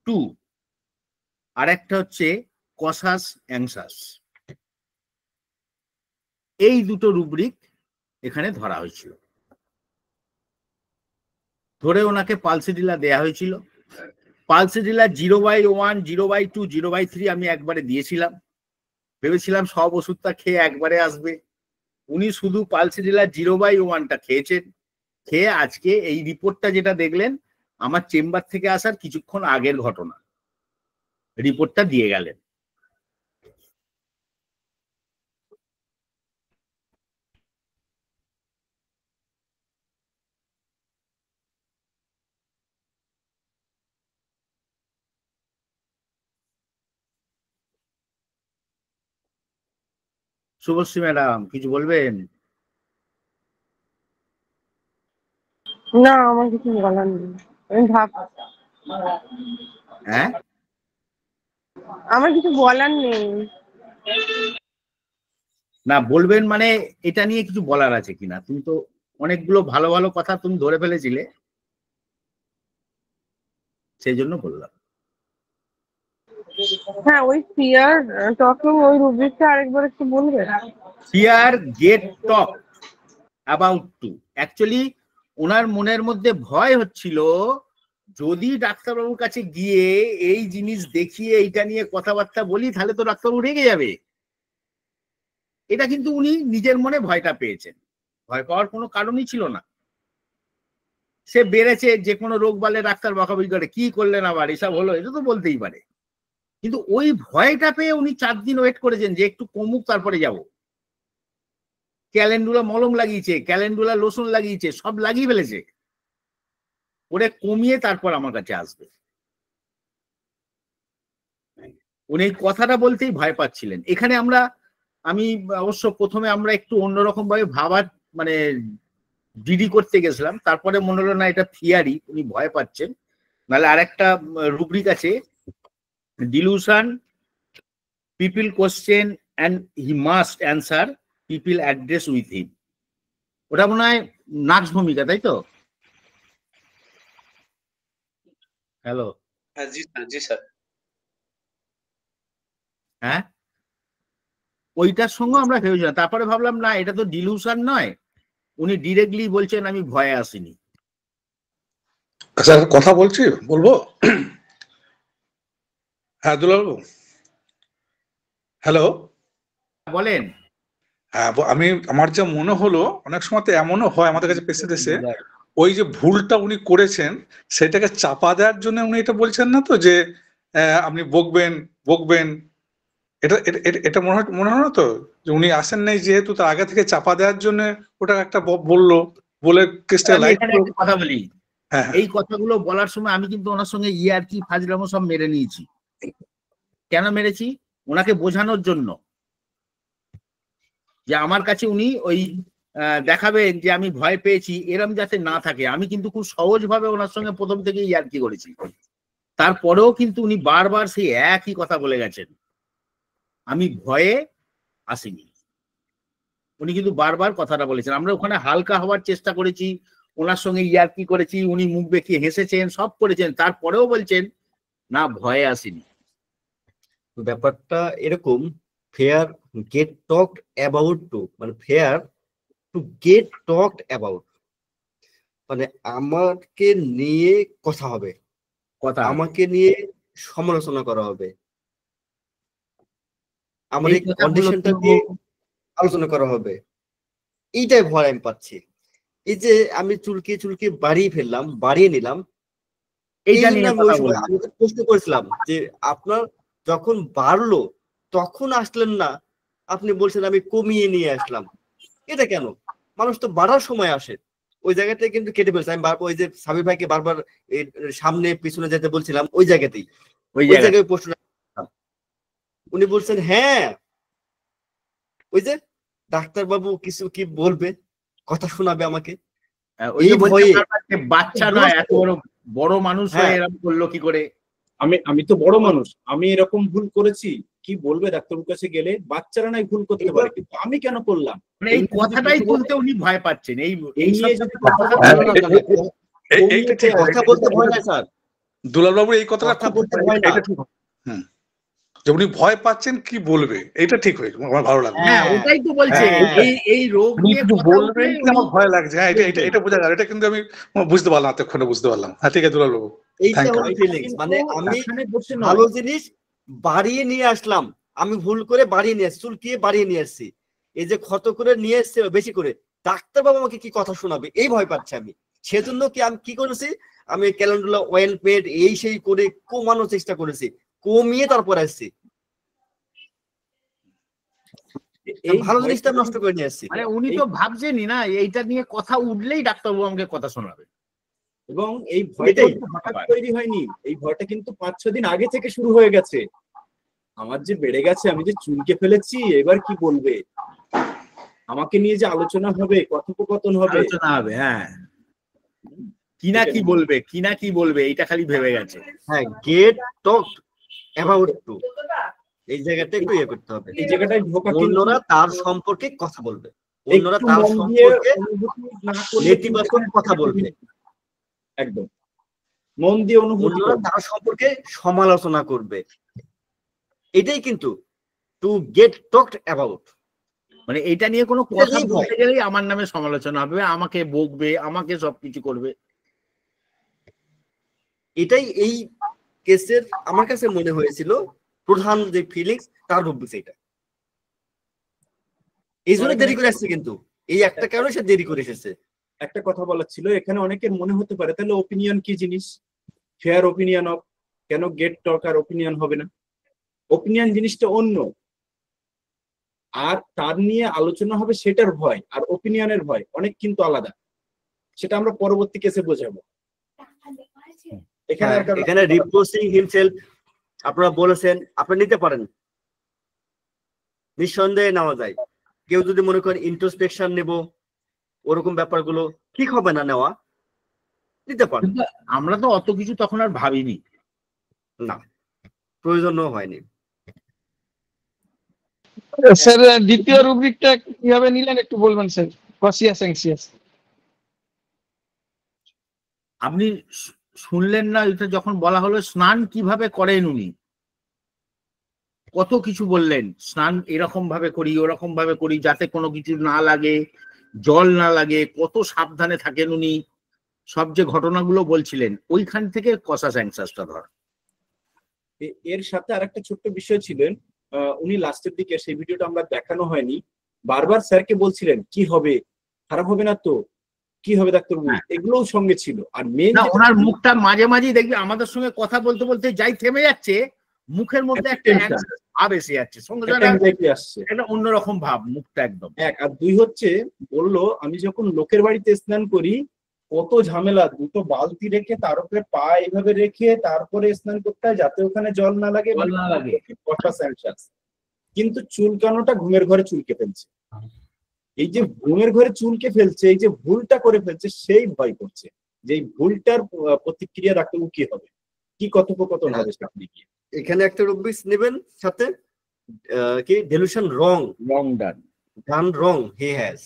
to, আর একটা হচ্ছে কসাস অ্যাংসাস। এই 2টো রুব্রিক এখানে ধরা হয়েছিল। ধরে ওনাকে পালসিডিলা দেয়া হয়েছিল। পালসিডিলা 0/1, 0/2, 0/3 আমি একবারে দিয়েছিলাম, ভেবেছিলাম সব ওষুধটা খেয়ে একবারে আসবে। উনি শুধু পালসিডিলা 0/1টা খেয়েছেন। খেয়ে আজকে এই রিপোর্টটা যেটা দেখলেন, আমার চেম্বার থেকে আসার কিছুক্ষণ আগের ঘটনা, রিপোর্টটা দিয়ে গেলেন। শুভশ্রী ম্যাডাম কিছু বলবেন?
না, আমার কিছু বলার নেই। আমি
হ্যাঁ,
আমার কিছু বলার নেই।
না বলবেন মানে এটা নিয়ে কিছু বলার আছে কিনা? তুমি তো অনেকগুলো ভালো ভালো কথা তুমি ধরে ফেলেছিলে, সেই জন্য বললাম।
হ্যাঁ, ওই ফিয়ার টকিং ওই রুব্রিকটা আরেকবার একটু বলবে?
Fear get talk about to, actually ওনার মনের মধ্যে ভয় হচ্ছিল যদি ডাক্তারবাবুর কাছে গিয়ে এই জিনিস দেখিয়ে এইটা নিয়ে কথাবার্তা বলি তাহলে তো ডাক্তারবাবু রেগে যাবে। এটা কিন্তু উনি নিজের মনে ভয়টা পেয়েছেন, ভয় পাওয়ার কোনো কারণই ছিল না। সে বেড়েছে, যে কোনো রোগ বালে ডাক্তার বকাবকি করে, কি করলেন আবার এসব হলো, এটা তো বলতেই পারে। কিন্তু ওই ভয়টা পেয়ে উনি 4 দিন ওয়েট করেছেন যে একটু কমুক তারপরে যাব। ক্যালেন্ডুলা মলম লাগিয়েছে, ক্যালেন্ডুলা লোশন লাগিয়েছে, সব লাগিয়ে ফেলেছে, ওরে কমিয়ে তারপর আমার কাছে আসবে। উনি এই কথাটা বলতেই ভয় পাচ্ছিলেন। এখানে আমি অবশ্য প্রথমে আমরা একটু অন্যরকম ভাবে ভাবার মানে ডিডি করতে গেছিলাম, তারপরে মনে হলো না এটা থিয়ারি, উনি ভয় পাচ্ছেন। নাহলে আরেকটা রুব্রিক আছে, dilution, people question and he must answer, people address with him. ওটা মনে হয় নাক্স ভূমিকা, তাই তো? হ্যালো,
জি স্যার, জি স্যার।
হ্যাঁ, ওইটার সঙ্গে আমরা ভেবেছিলাম, তারপরে ভাবলাম না এটা তো ডিলুশন নয়, উনি ডিরেক্টলি বলছেন আমি ভয়ে আসিনি।
আচ্ছা, কথা বলবো? হ্যাঁ দুলালবাবু, হ্যালো,
বলেন।
হ্যাঁ, আমার যা মনে হলো, অনেক সময় তো এমনও হয় আমাদের কাছে পেশেন্ট এসে ওই যে ভুলটা উনি করেছেন সেটাকে চাপা দেওয়ার জন্য উনি এটা বলছেন না তো যে আপনি বকবেন, এটা মনে হয় না তো যে উনি আসেন নাই যেহেতু তার আগে থেকে চাপা দেওয়ার জন্য ওটা একটা বলে কেসটা লাইট।
কথা বলি, এই কথাগুলো বলার সময় আমি কিন্তু ওনার সঙ্গে ইয়ার্কি ফাজলামো সব মেরে নিয়েছি। কেন মেরেছি? ওনাকে বোঝানোর জন্য যে আমার কাছে উনি ওই দেখাবেন যে আমি ভয় পেয়েছি, এরম যাতে না থাকে। আমি কিন্তু খুব সহজভাবে ওনার সঙ্গে প্রথম থেকে ইয়ার্কি করেছি, তারপরেও কিন্তু উনি বারবার সেই একই কথা বলে গেছেন, আমি ভয়ে আসিনি। উনি কিন্তু বারবার কথাটা বলেছেন। আমরা ওখানে হালকা হওয়ার চেষ্টা করেছি, ওনার সঙ্গে ইয়ার্কি করেছি, উনি মুখ বেঁকিয়ে হেসেছেন, সব করেছেন, তারপরেও বলছেন না ভয়ে আসিনি।
ব্যাপারটা এরকম, fear get talked about to, মানে fear to get talked about, মানে আমাকে নিয়ে কথা হবে, আমাকে নিয়ে সমালোচনা করা হবে, আমার এই কন্ডিশনটা নিয়ে আলোচনা করা হবে, এইটাই ভয় আমি পাচ্ছি। এই যে আমি চুলকে বাড়িয়ে নিলাম, এইটা নিয়ে আমি প্রশ্ন করেছিলাম যে আপনার যখন বাড়লো তখন আসলেন না, আপনি বলছেন আমি কমিয়ে নিয়ে আসলাম, এটা কেন? মানুষ তো বাড়ার সময় আসে, ওই জায়গাটাই কিন্তু কেটে ফেলছে। আমি ওই যে সাবির ভাইকে বারবার সামনে পিছনে যেতে বলছিলাম, ওই জায়গাতেই ওই জায়গায় প্রশ্ন, উনি বলছেন হ্যাঁ ওই যে ডাক্তারবাবু কিছু কি বলবে, কথা শোনাবে আমাকে, এই ভয়ে।
বাচ্চা নয়, এত বড় মানুষ হয়ে এরকম করলো কি করে?
আমি তো বড় মানুষ, আমি এরকম ভুল করেছি, কি বলবে ডাক্তারের কাছে গেলে? বাচ্চারা নাই ভুল করতে পারে, কিন্তু আমি কেন করলাম?
এই কথাটাই তুলতে উনি ভয় পাচ্ছেন।
কথা বলতে ভয় না স্যার,
দুলালবাবু এই কথাটা বলতে ভয় না, যে উনি ভয় পাচ্ছেন কি বলবে, এটা ঠিক হয়েছে, আমার ভালো লাগলো।
হ্যাঁ, ওটাই তো বলছে, এই রোগ নিয়ে কথা
বলবেন আমার ভয় লাগছে। হ্যাঁ, এটা বোঝা গেল, এটা কিন্তু আমি বুঝতে পারলাম, এতক্ষণে বুঝতে পারলাম। হ্যাঁ, ঠিক আছে দুলালবাবু,
মানে আমি ভালো জিনিস বাড়িয়ে নিয়ে আসলাম, আমি ভুল করে বাড়িয়ে নিয়ে আসছি, চুলকিয়ে বাড়িয়ে নিয়ে আসছি, এই যে ক্ষত করে নিয়ে এসছে বেশি করে, ডাক্তারবাবু আমাকে কি কথা শোনাবে, এই ভয় পাচ্ছি আমি। সেজন্য কি আমি কি করেছি, আমি ক্যালেন্ডুলা অয়েল পেড এই সেই করে কমানোর চেষ্টা করেছি, কমিয়ে তারপর আসছি, এই ভালো জিনিসটা নষ্ট করে নিয়ে আসছি।
মানে উনি তো ভাবছেনই না এইটা নিয়ে কথা উঠলেই ডাক্তারবাবু আমাকে কথা শোনাবে,
এবং এই ভয়টা হঠাৎ তৈরি হয়নি, এই ভয়টা কিন্তু 5-6 দিন আগে থেকে শুরু হয়ে গেছে। আমার যে বেড়ে গেছে, আমি যে চুলকে ফেলেছি, এবার কি বলবে? আমাকে নিয়ে যে আলোচনা হবে, কথোপকথন হবে,
আলোচনা হবে, হ্যাঁ, কি না কি বলবে এটা খালি ভেবে গেছে।
হ্যাঁ, গেট টক অ্যাবাউট টু, এই জায়গাটা একটু ইয়ে করতে হবে।
এই জায়গাটায় ঢোকা কিন্তু
অন্যরা তার সম্পর্কে কথা বলবে, অন্যরা
একটু
তার
মন দিয়ে
সম্পর্কে
অনুভূতি না করলে
নেতিবাচক কথা বলবে,
একদম মন দিয়ে অনুভূতি
অন্যরা
করবে।
তার সম্পর্কে সমালোচনা করবে। এটাই কিন্তু টু গেট টকড অ্যাবাউট।
মানে এটা নিয়ে কোনো কথা
এটাই ভয়।
বলতে গেলেই আমার নামে সমালোচনা হবে, আমাকে বকবে, আমাকে সবকিছু করবে।
এটাই এই কেসের আমার কাছে মনে হয়েছিল প্রধান যে ফিলিংস, তার রূপ দিচ্ছে এটা। এই জন্য দেরি করে আসছে, কিন্তু এই একটা কারণে সে দেরি করে এসেছে।
একটা কথা বলার ছিল, এখানে অনেকের মনে হতে পারে তাহলে ওপিনিয়ন কি জিনিস? ফেয়ার ওপিনিয়ন অফ, কেন গেট টক আর ওপিনিয়ন হবে না? ওপিনিয়ন জিনিসটা অন্য, আর তার নিয়ে আলোচনা হবে সেটার ভয় আর ওপিনিয়নের ভয় অনেক কিন্তু আলাদা। সেটা আমরা পরবর্তী কেসে বোঝাবো। এখানে আর কারো-
এখানে রিপ্রোসিং হিমসেলফ আপনারা বলেছেন, আপনারা নিতে পারেন, নিঃসন্দেহে নেওয়া যায়। কেউ যদি মনে করেন ইন্ট্রোস্পেকশন নেব, ওরকম ব্যাপারগুলো ঠিক হবে না নেওয়া, নিতে পারেন।
কিন্তু আমরা তো অত কিছু তখন আর ভাবিনি,
না, প্রয়োজনও হয়নি।
স্যার দ্বিতীয় রুব্রিকটা কিভাবে নিলেন একটু বলবেন স্যার? কসিয়াস অ্যাংসিয়াস।
আপনি শুনলেন না এটা যখন বলা হলো স্নান কিভাবে করেন উনি, কত কিছু বললেন, স্নান এরকম ভাবে করি, ওরকম ভাবে করি, যাতে কোনো কিছু না লাগে, জল না লাগে, কত সাবধানে থাকেন উনি, সব যে ঘটনাগুলো বলছিলেন, ওইখান থেকে কসাস অ্যাংসাসটা ধর।
এর সাথে আরেকটা ছোট্ট বিষয় ছিলেন, উনি লাস্টের দিকে, সেই ভিডিওটা আমরা দেখানো হয়নি, বারবার স্যারকে বলছিলেন কি হবে, খারাপ হবে না তো, কি হবে ডাক্তারবাবু, এগুলোও সঙ্গে ছিল। আর মেন
না, ওনার মুখটা মাঝে মাঝেই দেখবি আমাদের সঙ্গে কথা বলতে বলতে যাই থেমে যাচ্ছে, মুখের মধ্যে একটা ভাব এসে যাচ্ছে, সঙ্গে সঙ্গে
আসছে
একটা অন্যরকম ভাব, মুখটা একদম।
এক। আর দুই হচ্ছে, বললো আমি যখন লোকের বাড়িতে স্নান করি কত ঝামেলা, দুটো বালতি রেখে তার উপরে পা এইভাবে রেখে তারপরে স্নান করতে হয় যাতে ওখানে জল না লাগে,
জল না লাগে।
কিন্তু চুলকানোটা ঘুমের ঘরে চুলকে ফেলছে। এই যে ঘুমের ঘরে চুলকে ফেলছে, এই যে ভুলটা করে ফেলছে, সেই ভয় করছে যে এই ভুলটার প্রতিক্রিয়া ডাক্তারবাবু কি হবে, কি কথোপকথন হবে সামনে গিয়ে।
এখানে একটা রুব্রিক্স নেবেন সাথে, কি delusion wrong done wrong he has,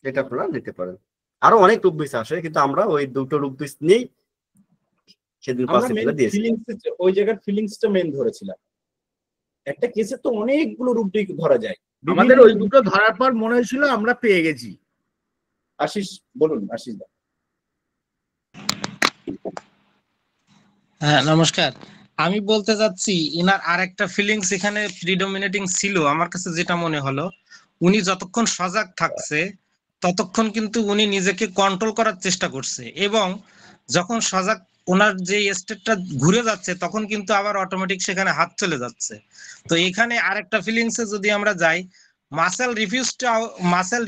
এটা আপনারা নিতে পারেন। আরো অনেক রুব্রিক্স আসে, কিন্তু আমরা ওই দুটো রুব্রিক্স নিয়েই সেদিন পাশে ফেলে দিয়েছি।
ওই জায়গার ফিলিংসটা মেন ধরেছিলাম। একটা কেসে তো অনেকগুলো রুব্রিক ধরা যায়,
আমাদের ওই দুটো ধরার পর মনে হয়েছিল আমরা পেয়ে গেছি।
আশিস বলুন, আশিস দা।
হ্যাঁ নমস্কার, আমি বলতে চাচ্ছি ইনার আরেকটা ফিলিংস এখানে প্রিডমিনেটিং ছিল আমার কাছে, যেটা মনে হলো উনি যতক্ষণ সজাগ থাকছে ততক্ষণ কিন্তু উনি নিজেকে কন্ট্রোল করার চেষ্টা করছে, এবং যখন সজাগ ওনার যে স্টেটটা ঘুরে যাচ্ছে তখন কিন্তু আবার অটোমেটিক সেখানে হাত চলে যাচ্ছে। তো এখানে আরেকটা ফিলিংসে যদি আমরা যাই, muscle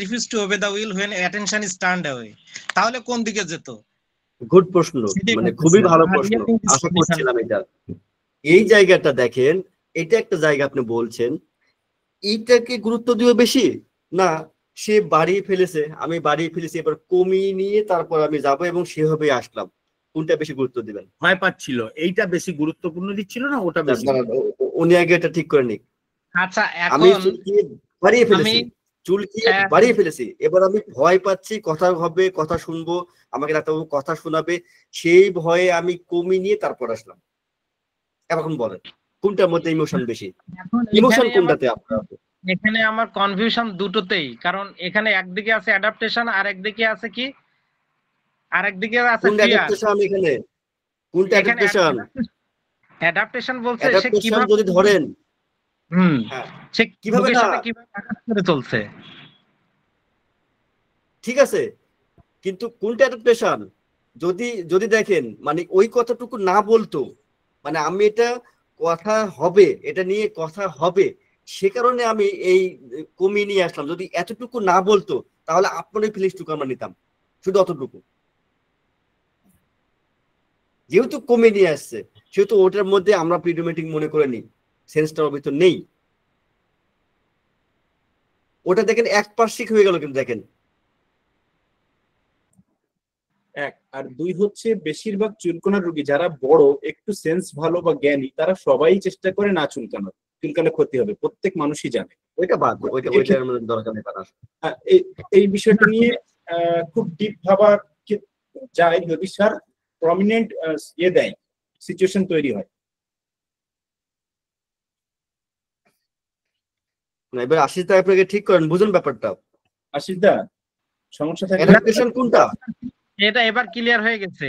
refuse to ওবে the will when attention is turned away, তাহলে কোন দিকে যেত?
গুড প্রশ্ন, মানে খুবই ভালো প্রশ্ন, আশা করছিলাম এটা। এই জায়গাটা দেখেন, এটা একটা জায়গা আপনি বলছেন, এইটাকে গুরুত্ব দিও বেশি না, সে বাড়িয়ে ফেলেছে, আমি বাড়িয়ে ফেলেছি, এবার কমিয়ে নিয়ে তারপর আমি যাব এবং সেভাবে আসলাম, কোনটা বেশি গুরুত্ব দিবেন?
ভয় পাচ্ছিল, এইটা বেশি গুরুত্বপূর্ণ দিচ্ছিল না ওটা বেশি?
উনি আগে এটা ঠিক করে নিক।
আচ্ছা,
আমি
এখন
বাড়িয়ে ফেলেছি, চুলকিয়ে বাড়িয়ে ফেলেছি, এবার আমি ভয় পাচ্ছি, কথা হবে, কথা শুনবো, আমাকে ডাক্তারবাবু কথা শোনাবে, সেই ভয়ে আমি কমিয়ে নিয়ে তারপর আসলাম। এখন বলেন কোনটার মধ্যে ইমোশন বেশি? ইমোশন কোনটাতে আপনার?
এখানে আমার কনফিউশন দুটোতেই, কারণ এখানে একদিকে আছে অ্যাডাপ্টেশন আর একদিকে আছে কি, আরেকদিকে আছে
কোন অ্যাডাপ্টেশন? এখানে কোনটা অ্যাডাপ্টেশন?
অ্যাডাপ্টেশন বলতে সে কিভাবে
যদি ধরেন,
সে
কিভাবে
লোকের
না
সাথে কিভাবে আঘাত করে চলছে,
ঠিক আছে, কিন্তু কোনটা অ্যাডাপ্টেশন? যদি দেখেন, মানে ওই কথাটুকু না বলতো, মানে আমি এটা কথা হবে, এটা নিয়ে কথা হবে, সে কারণে আমি এই কমিয়ে নিয়ে আসলাম, যদি এতটুকু না বলতো তাহলে আপনার ওই ফিলিংসটুকু আমরা নিতাম, শুধু অতটুকু। যেহেতু কমে নিয়ে আসছে সেহেতু ওটার মধ্যে আমরা প্রিডোমিনেটিং মনে করে নিই, সেন্সটা ওর ভিতর নেই। ওটা দেখেন 1% হয়ে গেল, কিন্তু দেখেন
এক। আর দুই হচ্ছে বেশিরভাগ চুলকানোর রোগী যারা বড় একটু সেন্স ভালো বা জ্ঞানী তারা সবাই চেষ্টা করে না চুলকানোর, চুলকালে ক্ষতি হবে, প্রত্যেক মানুষই জানে।
ওইটা বাদ, ওইটার দরকার নেই।
এই বিষয়টা নিয়ে খুব ডিপ ভাবার যায় যদি স্যার প্রমিনেন্ট দেয়, সিচুয়েশন তৈরি হয়।
এবার আশিস দা আপনাকে ঠিক করেন, বুঝুন ব্যাপারটা।
আশিস দা সমস্যা থাকে
কোনটা?
এটা এবার ক্লিয়ার হয়ে গেছে।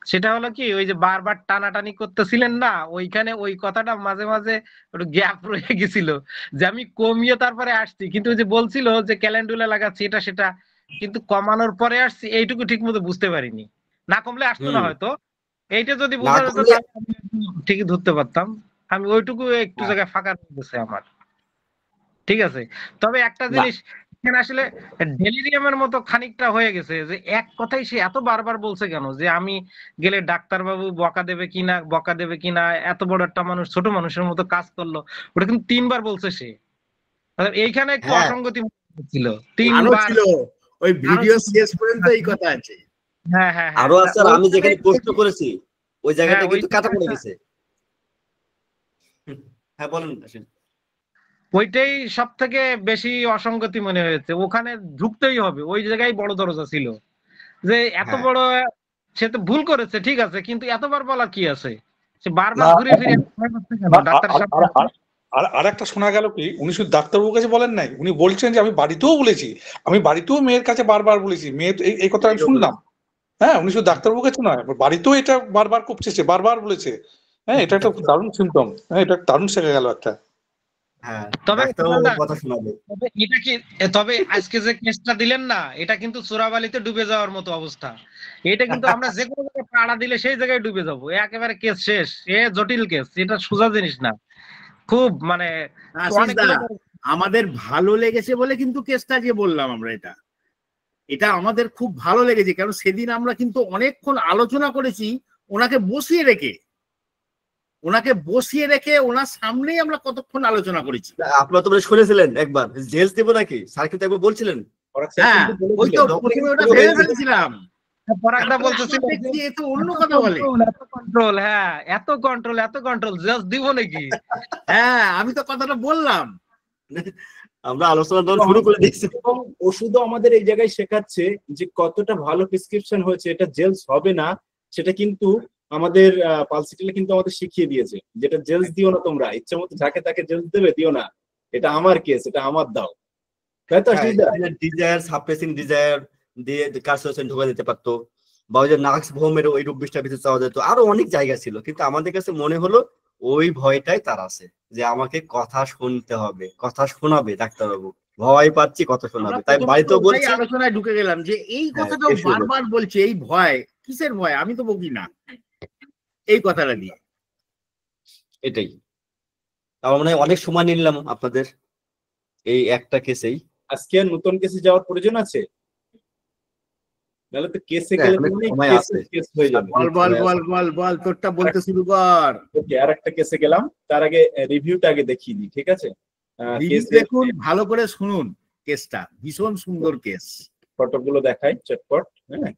সেটা হলো কি, ওই যে বারবার টানাটানি করতেছিলেন না, ওইখানে ওই কথাটা মাঝে মাঝে একটু গ্যাপ রয়ে গেছিল, যে আমি কমিয়ে তারপরে আসছি, কিন্তু ওই যে বলছিল যে ক্যালেন্ডুলা লাগাচ্ছি এটা সেটা, কিন্তু কমানোর পরে আসছি এইটুকু ঠিক মতো বুঝতে পারিনি। না কমলে আসতো না হয়তো, এইটা যদি বোঝা যেত ঠিকই ধরতে পারতাম। আমি ওইটুকু একটু জায়গায় ফাঁকা রয়ে গেছে আমার। ঠিক আছে, তবে একটা জিনিস এখানে আসলে ডেলিরিয়ামের মতো খানিকটা হয়ে গেছে, যে এক কথাই সে এত বারবার বলছে কেন, যে আমি গেলে ডাক্তারবাবু বকা দেবে কিনা, এত বড় একটা মানুষ ছোট মানুষের মতো কাজ করলো, ওটা কিন্তু 3বার বলছে সে। এইখানে একটু অসঙ্গতি ছিল, 3বার
ছিল ওই ভিডিও শেষ পর্যন্ত এই কথা আছে।
হ্যাঁ হ্যাঁ,
আরো আছে, আমি যেখানে প্রশ্ন করেছি ওই জায়গাটা কিন্তু কাটা পড়ে গেছে। হ্যাঁ বলেন।
ওইটাই সব থেকে বেশি অসঙ্গতি মনে হয়েছে, ওখানে ঢুকতেই হবে, ওই জায়গায় বড় দরজা ছিল, যে এত বড় সে তো ভুল করেছে ঠিক আছে, কিন্তু এতবার বলা কি আছে, সে বারবার ঘুরে ফিরে ডাক্তার
আর একটা শোনা গেল কি, উনি শুধু ডাক্তারবাবুর কাছে বলেন নাই, উনি বলছেন যে আমি বাড়িতেও বলেছি, আমি বাড়িতেও মেয়ের কাছে বারবার বলেছি, মেয়ে এই কথা আমি শুনলাম। হ্যাঁ, উনি শুধু ডাক্তারবাবুর কাছে নয়, বাড়িতেও এটা বারবার করছে, বারবার বলেছে। হ্যাঁ, এটা একটা দারুণ সিম্পটম। হ্যাঁ, এটা দারুণ শেখা গেল একটা।
তবে এটা কি, তবে আজকে যে কেসটা দিলেন না, এটা কিন্তু চোরাবালিতে ডুবে যাওয়ার মতো অবস্থা। এটা কিন্তু আমরা যে কোনো জায়গায় পাড়া দিলে সেই জায়গায় ডুবে যাবো, একেবারে কেস শেষ। জটিল কেস, এটা সোজা জিনিস না, খুব মানে
আমাদের ভালো লেগেছে বলে কিন্তু কেসটা যে বললাম আমরা, এটা আমাদের খুব ভালো লেগেছে, কারণ সেদিন আমরা কিন্তু অনেকক্ষণ আলোচনা করেছি ওনাকে বসিয়ে রেখে ওনার সামনেই আমরা কতক্ষণ আলোচনা করেছি।
আপনারা তোমরা শুনেছিলেন একবার জেলস দেবো নাকি, স্যার কিন্তু একবার বলছিলেন।
হ্যাঁ, ওই তো প্রথমে ওটা ভেবে ফেলেছিলাম,
পরাগদা বলতেছিল
অন্য কথা বলে
কন্ট্রোল, হ্যাঁ এত কন্ট্রোল জাস্ট দিব নাকি।
হ্যাঁ, আমি তো কথাটা বললাম,
আমরা আলোচনা শুরু করে দিয়েছি।
এবং ওষুধও আমাদের এই জায়গায় শেখাচ্ছে যে কতটা ভালো প্রেসক্রিপশন হয়েছে, এটা জেলস হবে না সেটা কিন্তু আমাদের পালসিটিলে কিন্তু আমাদের শিখিয়ে দিয়েছে, যেটা জেলস দিও না তোমরা, ইচ্ছা মতো যাকে তাকে জেলস দেবে দিও না, এটা আমার কেস, এটা আমার দাও। তাই তো
ডিজায়ার, সাপ্রেসিং ডিজায়ার দিয়ে কার্সোসেন ঢোকা দিতে পারতো, বা ওই যে নাক্স ভোমের ওই রূপ বিষটা ভিতরে চাওয়া যেত, আরো অনেক জায়গা ছিল, কিন্তু আমাদের কাছে মনে হলো ওই ভয়টাই তার আছে, যে আমাকে কথা শুনতে হবে, কথা শোনাবে ডাক্তারবাবু, ভয় পাচ্ছি কথা শোনাবে, তাই বাড়িতেও বলছি।
আলোচনায় ঢুকে গেলাম যে এই কথাটা বারবার বলছে, এই ভয় কিসের ভয়, আমি তো বকি না এই কথাটা নিয়ে।
এটাই তার মানে অনেক সময় নিলাম আপনাদের এই একটা কেসেই।
আজকে নতুন কেসে যাওয়ার প্রয়োজন আছে? নাহলে তো কেসে গেলে কেস হয়ে যাবে।
বল তোরটা বলতে শুরু কর।
ওকে, আর একটা কেসে গেলাম, তার আগে রিভিউটা আগে দেখিয়ে দিই, ঠিক আছে?
দেখুন, ভালো করে শুনুন, কেসটা ভীষণ সুন্দর কেস,
ফটোগুলো দেখাই চটপট। হ্যাঁ,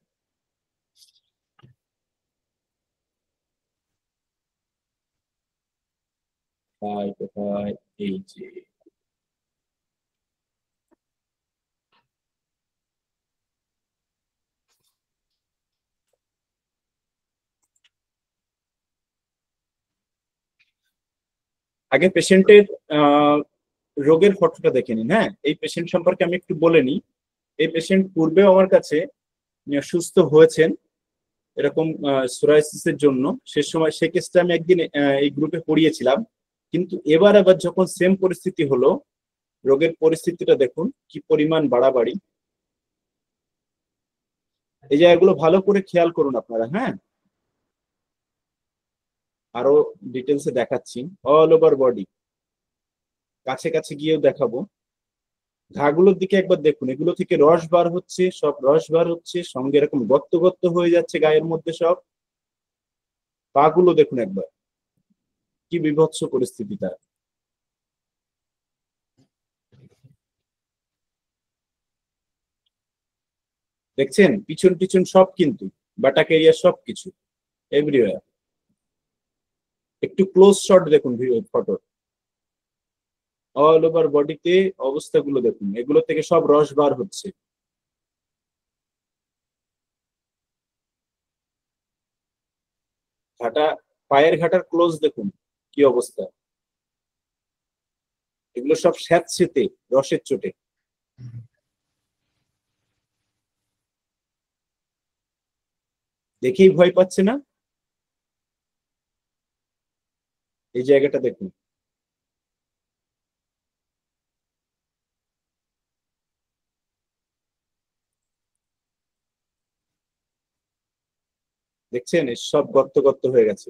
কোথায় এই যে আগে পেশেন্টের রোগের ফটোটা দেখে নিন। হ্যাঁ, এই পেশেন্ট সম্পর্কে আমি একটু বলে নিই। এই পেশেন্ট পূর্বেও আমার কাছে সুস্থ হয়েছেন এরকম সোরাইসিসের জন্য, সে সময় সে কেসটা আমি একদিন এই গ্রুপে পড়িয়েছিলাম, কিন্তু এবার যখন সেম পরিস্থিতি হলো, রোগের পরিস্থিতিটা দেখুন কি পরিমাণ বাড়াবাড়ি। এই জায়গাগুলো ভালো করে খেয়াল করুন আপনারা। হ্যাঁ, আরো ডিটেলসে দেখাচ্ছি, অল ওভার বডি, কাছে কাছে গিয়েও দেখাবো। ঘাগুলোর দিকে একবার দেখুন, এগুলো থেকে রস বার হচ্ছে, সব রস বার হচ্ছে, সঙ্গে এরকম গর্ত গর্ত হয়ে যাচ্ছে গায়ের মধ্যে সব। পা গুলো দেখুন একবার, কি বিভৎস পরিস্থিতি তার। দেখছেন পিছন পিছন সব, কিন্তু বাটাক এরিয়া সবকিছু এভরিওয়্যার। একটু ক্লোজ শট দেখুন ফটো, অল ওভার বডিতে অবস্থাগুলো দেখুন, এগুলো থেকে সব রস বার হচ্ছে। ঘাটা, পায়ের ঘাটার ক্লোজ দেখুন কি অবস্থা, এগুলো সব স্যাঁতসেঁতে রসের চোটে। দেখেই ভয় পাচ্ছে না? এই জায়গাটা দেখুন, দেখছেন সব গর্ত গর্ত হয়ে গেছে।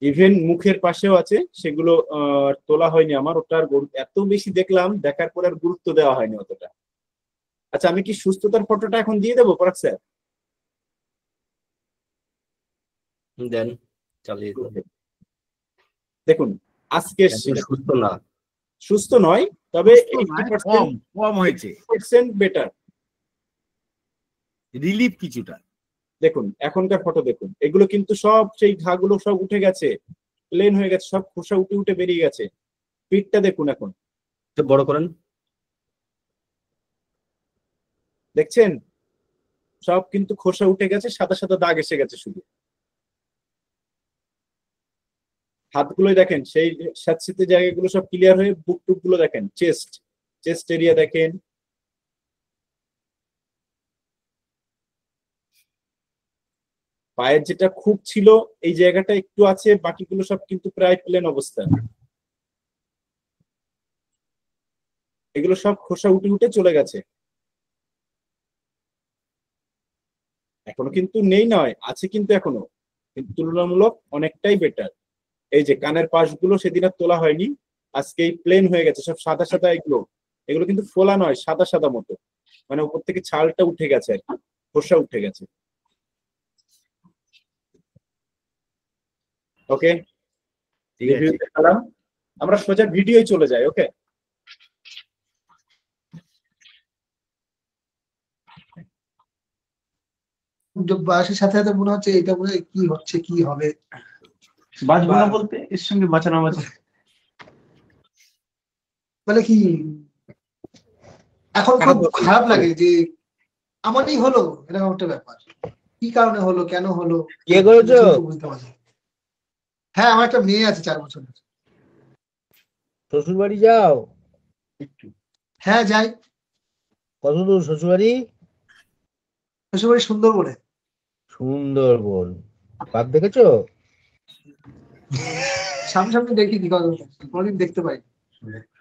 ইভেন মুখের পাশেও আছে, সেগুলো তোলা হয়নি আমার, ওটা আর এত বেশি দেখলাম, দেখার পর আর গুরুত্ব দেওয়া হয়নি অতটা। আচ্ছা, আমি কি সুস্থতার ফটোটা এখন দিয়ে দেবো পরাগ স্যার?
দেন, চালিয়ে দিন।
দেখুন আজকে
সুস্থ না,
সুস্থ নয়, তবে
কম হয়েছে,
বেটার,
রিলিফ কিছুটা।
দেখুন এখনকার ফটো দেখুন, এগুলো কিন্তু সব সেই ঘাগুলো সব উঠে গেছে, প্লেন হয়ে গেছে, সব খোসা উঠে উঠে বেরিয়ে গেছে। পিঠটা দেখুন এখন,
বড় করেন,
দেখছেন সব কিন্তু খোসা উঠে গেছে, সাদা সাদা দাগ এসে গেছে শুধু। হাতগুলোই দেখেন সেই স্যাঁতসেঁতে জায়গাগুলো সব ক্লিয়ার হয়ে, বুক টুক গুলো দেখেন, চেস্ট এরিয়া দেখেন, পায়ের যেটা খুব ছিল এই জায়গাটা একটু আছে, বাকিগুলো সব কিন্তু প্রায় প্লেন অবস্থা। এগুলো সব খোসা উঠে উঠে চলে গেছে, এখনো কিন্তু নেই নয়, আছে কিন্তু এখনো, কিন্তু তুলনামূলক অনেকটাই বেটার। এই যে কানের পাশগুলো সেদিন আর তোলা হয়নি, আজকে প্লেন হয়ে গেছে, সব সাদা সাদা। এগুলো এগুলো কিন্তু ফোলা নয়, সাদা সাদা মতো, মানে উপর থেকে ছালটা উঠে গেছে আর কি, খোসা উঠে গেছে। ওকে, আমরা সোজা ভিডিওই চলে যাই। ওকে,
বয়সের সাথে সাথে মনে হচ্ছে এটা মনে হয় কি হচ্ছে, কি হবে।
বাঁচবো না বলতে এর সঙ্গে বাঁচানো বাঁচা,
মানে কি এখন খুব খারাপ লাগে যে আমারই হলো এরকম একটা ব্যাপার। কি কারণে হলো, কেন হলো,
কে করেছো?
বুঝতে পারছি। হ্যাঁ, আমার একটা মেয়ে আছে 4 বছরের।
শ্বশুর বাড়ি যাও?
হ্যাঁ যাই।
কত দূর শ্বশুর বাড়ি?
শ্বশুর বাড়ি সুন্দরবনে।
সুন্দরবন বাঘ দেখেছো?
সামনে সামনে দেখিনি, কোনদিন দেখতে পাই।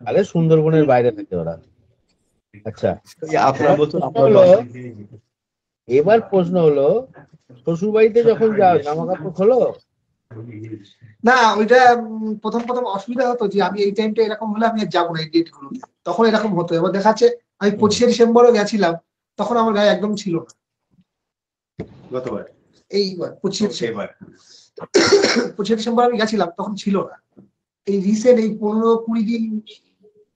আরে সুন্দরবনের বাইরে থাকে ওরা। আচ্ছা, এবার প্রশ্ন হলো, শ্বশুর বাড়িতে যখন যাও জামা কাপড় খোলো?
না, ওইটা প্রথম প্রথম অসুবিধা হতো যে আমি এই টাইমটা এরকম হলে আমি আর যাবো না এই ডেট গুলোতে, তখন এরকম হতো। এবার দেখা যাচ্ছে আমি 25শে ডিসেম্বরও গেছিলাম, তখন আমার গায়ে একদম ছিল না।
গতবার
এইবার 25শে ডিসেম্বর আমি গেছিলাম, তখন ছিল না। এই রিসেন্ট এই 15-20 দিন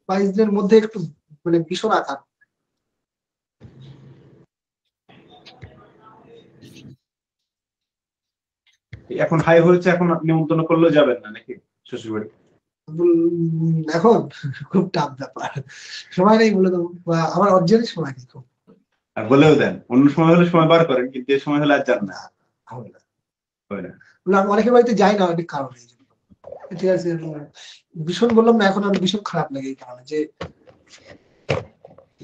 22 দিনের মধ্যে একটু মানে ভীষণ আঘাত।
এখন হাই হয়েছে, এখন নিমন্ত্রণ করলেও যাবেন না নাকি শ্বশুর বাড়ি?
এখন খুব টাফ ব্যাপার, সময় নেই বলে দেবো, আমার অর্জনের সময় নেই খুব।
আর বলেও দেন অন্য সময় হলে সময় বার করেন, কিন্তু এই সময় হলে আর যান না।
হয় না। আমি অনেকের বাড়িতে যাই না অনেক কারণে, ঠিক আছে। ভীষণ বললাম না, এখন আমি ভীষণ খারাপ লাগে এই কারণে যে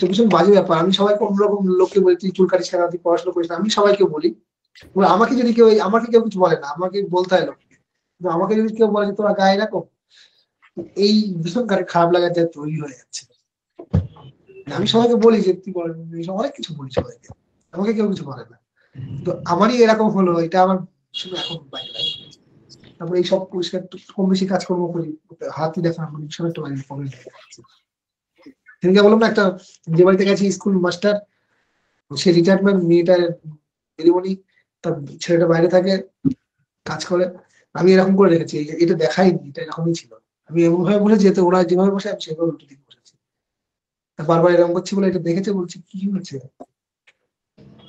ভীষণ বাজে ব্যাপার। আমি সবাইকে অন্যরকম লোককে বলি তুই চুল কাটিস কেন, তুই পড়াশোনা করিস না, আমি সবাইকে বলি। আমাকে যদি কেউ, আমাকে কেউ কিছু বলে না, আমাকে বলতে হয় লোককে, কিন্তু আমাকে যদি কেউ বলে যে তোরা গায়ে রাখো, এই ভীষণ খারাপ লাগার যা তৈরি হয়ে যাচ্ছে। আমি সবাইকে বলি যে তুই অনেক কিছু বলি সবাইকে, আমাকে কেউ কিছু বলে না, তো আমারই এরকম হলো, এটা আমার এখন বাইরে লাগে। তারপরে এই সব পরিষ্কার কম বেশি কাজকর্ম করি, হাতই দেখা আমার ভীষণ একটা বাইরে প্রবলেম হয়ে যাচ্ছে। সেদিনকে বললাম না, একটা যে বাড়িতে গেছি স্কুল মাস্টার, সে রিটায়ারমেন্ট, মেয়েটার সেরিমনি তার ছেলেটা বাইরে থাকে, কাজ করে। আমি এরকম করে রেখেছি, এটা দেখাইনি, এটা এরকমই ছিল। আমি এমন ভাবে বসেছি যেতে ওরা যেভাবে বসে আমি সেভাবে উল্টো দিকে বসেছি। বারবার এরকম করছি বলে এটা দেখেছে, বলছি কি হয়েছে,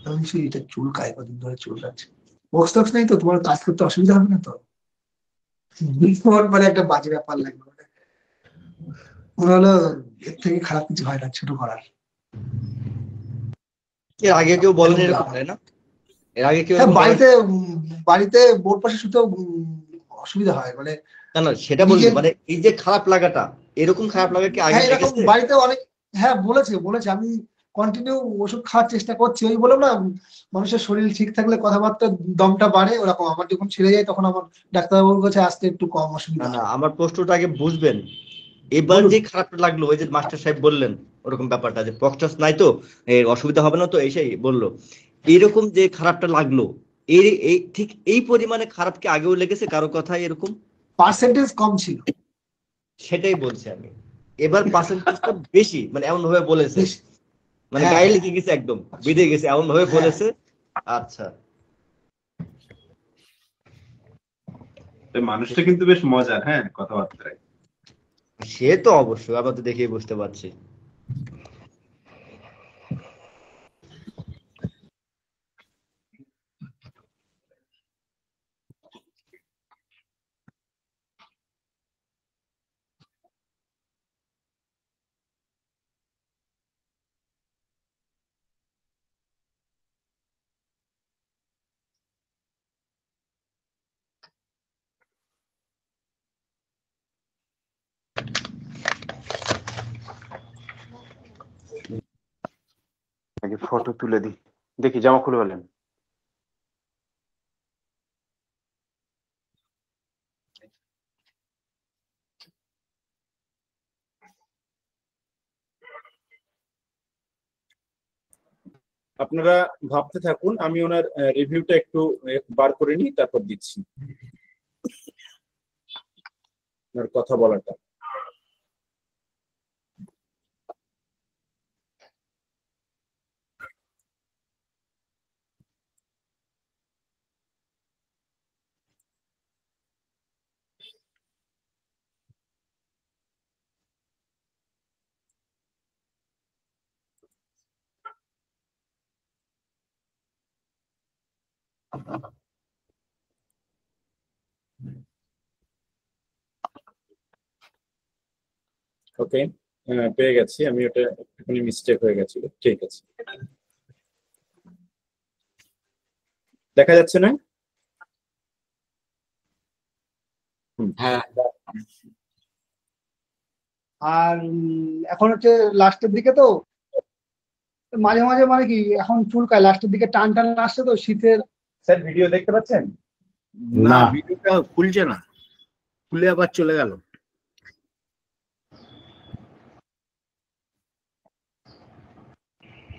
আমি বলছি এটা চুলকায়, কদিন ধরে চুলকাচ্ছে। বক্স টক্স নাই তো, তোমার কাজ করতে অসুবিধা হবে না তো? মানে একটা বাজে ব্যাপার লাগলো, মনে হলো এর থেকে খারাপ কিছু হয় না ছোট করার।
এর আগে কেউ বলেন এরকম, তাই না? এর আগে কেউ
হ্যাঁ,
এরকম বলেন?
বাড়িতে বোর পাশে শুতেও অসুবিধা হয়, মানে
না না, সেটা বলছি, মানে এই যে খারাপ লাগাটা, এরকম খারাপ লাগা কি আগে
হ্যাঁ এরকম
দেখেছে?
বাড়িতে অনেক, হ্যাঁ বলেছে আমি কন্টিনিউ ওষুধ খাওয়ার চেষ্টা করছি। ওই বললাম না, মানুষের শরীর ঠিক থাকলে কথাবার্তা দমটা বাড়ে, ওরকম আমার যখন ছেড়ে যায় তখন আমার ডাক্তারবাবুর কাছে আসতে একটু কম অসুবিধা
না
হয়।
না, আমার প্রশ্নটা আগে বুঝবেন। এবার যে খারাপটা লাগলো, ওই যে মাস্টার সাহেব বললেন ওরকম ব্যাপারটা, যে পক্সটাস নাই তো, অসুবিধা হবে না তো, এসেই বললো এরকম যে খারাপটা লাগলো, এই ঠিক এই পরিমাণে খারাপ কি আগেও লেগেছে কারো কথায় এরকম?
পার্সেন্টেজ কম ছিল,
সেটাই বলছি আমি। এবার পার্সেন্টেজটা বেশি, মানে এমন ভাবে বলেছে, মানে
হ্যাঁ,
গায়ে লেগে গেছে, একদম বেঁধে গেছে, এমন ভাবে বলেছে। আচ্ছা,
মানুষটা কিন্তু বেশ মজার, হ্যাঁ, কথাবার্তায়।
সে তো অবশ্যই, আমরা তো দেখেই বুঝতে পারছি।
আগে ফটো তুলে দিই, দেখি জামা খুলে বলেন।
আপনারা ভাবতে থাকুন, আমি ওনার রিভিউটা একটু বার করে নিই, তারপর দিচ্ছি ওনার কথা বলাটা। ওকে, পেয়ে গেছি আমি, ওটা একটুখানি মিস্টেক হয়ে গেছিল। ঠিক আছে, দেখা যাচ্ছে না?
হ্যাঁ,
আর এখন হচ্ছে লাস্টের দিকে তো মাঝে মাঝে, মানে কি এখন চুলকায়, লাস্টের দিকে টান টান আসছে তো শীতের।
স্যার ভিডিও দেখতে পাচ্ছেন?
না, ভিডিওটা খুলছে না, খুলে আবার চলে গেল।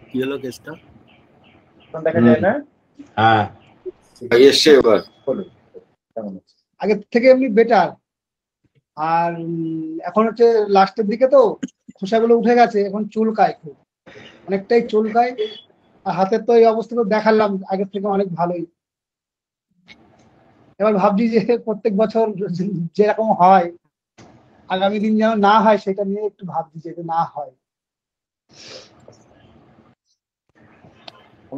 কি হলো কেসটা?
দেখা যায় না?
হ্যাঁ,
এসছে এবার।
আগের থেকে এমনি বেটার। আর এখন হচ্ছে লাস্টের দিকে তো খোসাগুলো উঠে গেছে, এখন চুলকায় খুব, অনেকটাই চুলকায়। আর হাতের তো এই অবস্থা তো দেখালাম, আগের থেকে অনেক ভালোই। এবার ভাবছি যে প্রত্যেক বছর যেরকম হয় আগামী দিন যেন না হয়, সেটা নিয়ে একটু ভাবছি যে না হয়।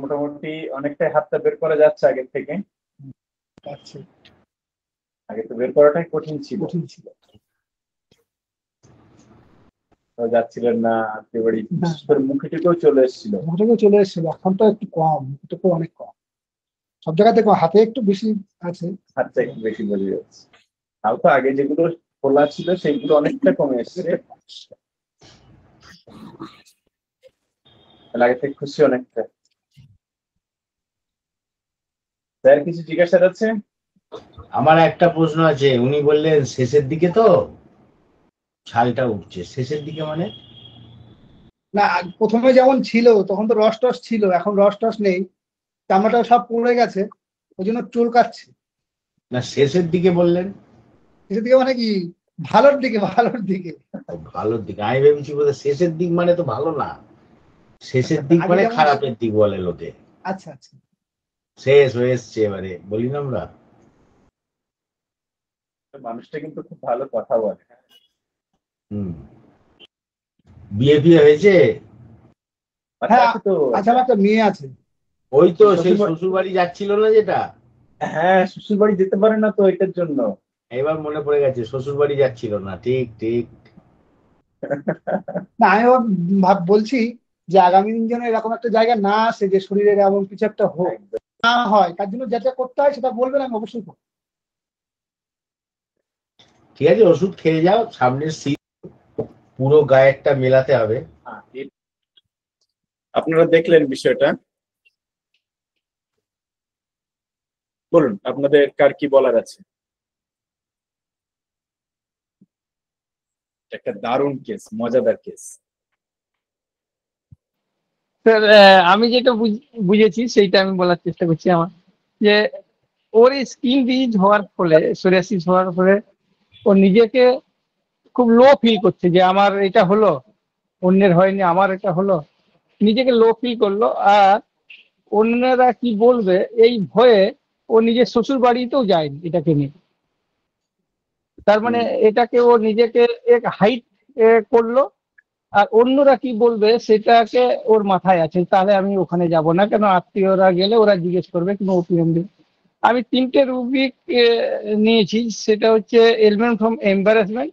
মোটামুটি অনেকটাই হাতটা বের করা যাচ্ছে আগের থেকে।
আচ্ছা,
আগে তো বের করাটাই কঠিন ছিল, যাচ্ছিলেন না, একেবারে বিশেষ করে মুখে টেকেও চলে এসেছিল।
এখন তো একটু কম, মুখে অনেক কম, সব জায়গাতে কম, হাতে একটু বেশি আছে।
হাতটা একটু বেশি বোঝা যাচ্ছে। তাও তো আগে যেগুলো খোলা ছিল সেইগুলো অনেকটা কমে এসছে, আগে থেকে খুশি অনেকটা। স্যার কিছু জিজ্ঞাসা আছে?
আমার একটা প্রশ্ন আছে, উনি বললেন শেষের দিকে তো ছালটা উঠছে, শেষের দিকে মানে?
না, প্রথমে যেমন ছিল তখন তো রস টস ছিল, এখন রস টস নেই, চামড়াটা সব পড়ে গেছে, ওই জন্য চুলকাচ্ছে।
না, শেষের দিকে বললেন।
শেষের দিকে মানে কি? ভালোর দিকে, ভালোর দিকে।
ভালোর দিকে, আমি ভেবেছি বোধহয় শেষের দিক মানে তো ভালো না, শেষের দিক মানে খারাপের দিক বলে লোকে।
আচ্ছা আচ্ছা,
শেষ হয়ে এসছে এবারে, বলি না আমরা।
মানুষটা কিন্তু খুব ভালো কথা বলে।
হুম, বিয়ে ফিয়ে হয়েছে?
হ্যাঁ, আচ্ছা আমার একটা মেয়ে আছে।
ওই তো সেই শ্বশুর বাড়ি যাচ্ছিল না যেটা?
হ্যাঁ, শ্বশুর বাড়ি যেতে পারে না তো এটার জন্য।
এবার মনে পড়ে গেছে, শ্বশুর বাড়ি যাচ্ছিল না, ঠিক ঠিক।
না আমি বলছি যে আগামী দিন যেন এরকম একটা জায়গা না আসে যে শরীরের এমন কিছু একটা হোক না হয়, তার জন্য যেটা করতে হয় সেটা বলবেন, আমি অবশ্যই করবো।
ঠিক আছে, ওষুধ খেয়ে যাও, সামনের শীত পুরো গায়েরটা মেলাতে হবে।
আপনারা দেখলেন বিষয়টা, বলুন আপনাদের কার কি বলার আছে। একটা দারুণ কেস, মজাদার কেস।
স্যার আমি যেটা বুঝেছি সেইটা আমি বলার চেষ্টা করছি আমার, যে ওর এই স্কিন ডিজিজ হওয়ার ফলে, সোরিয়াসিস হওয়ার ফলে ও নিজেকে খুব লো ফিল করছে যে আমার এটা হলো, অন্যের হয়নি, আমার এটা হলো, নিজেকে লো ফিল করলো। আর অন্যরা কি বলবে এই ভয়ে ও নিজের শ্বশুর বাড়িতেও যায়নি এটাকে নিয়ে। তার মানে এটাকে ও নিজেকে এক হাইট করলো, আর অন্যরা কি বলবে সেটাকে ওর মাথায় আছে, তাহলে আমি ওখানে যাব না, কেন আত্মীয়রা গেলে ওরা জিজ্ঞেস করবে কোনো ওপিনিয়ন দিন। আমি 3টে রুব্রিক নিয়েছি, সেটা হচ্ছে এলিমেন্ট ফ্রম এম্বারাসমেন্ট,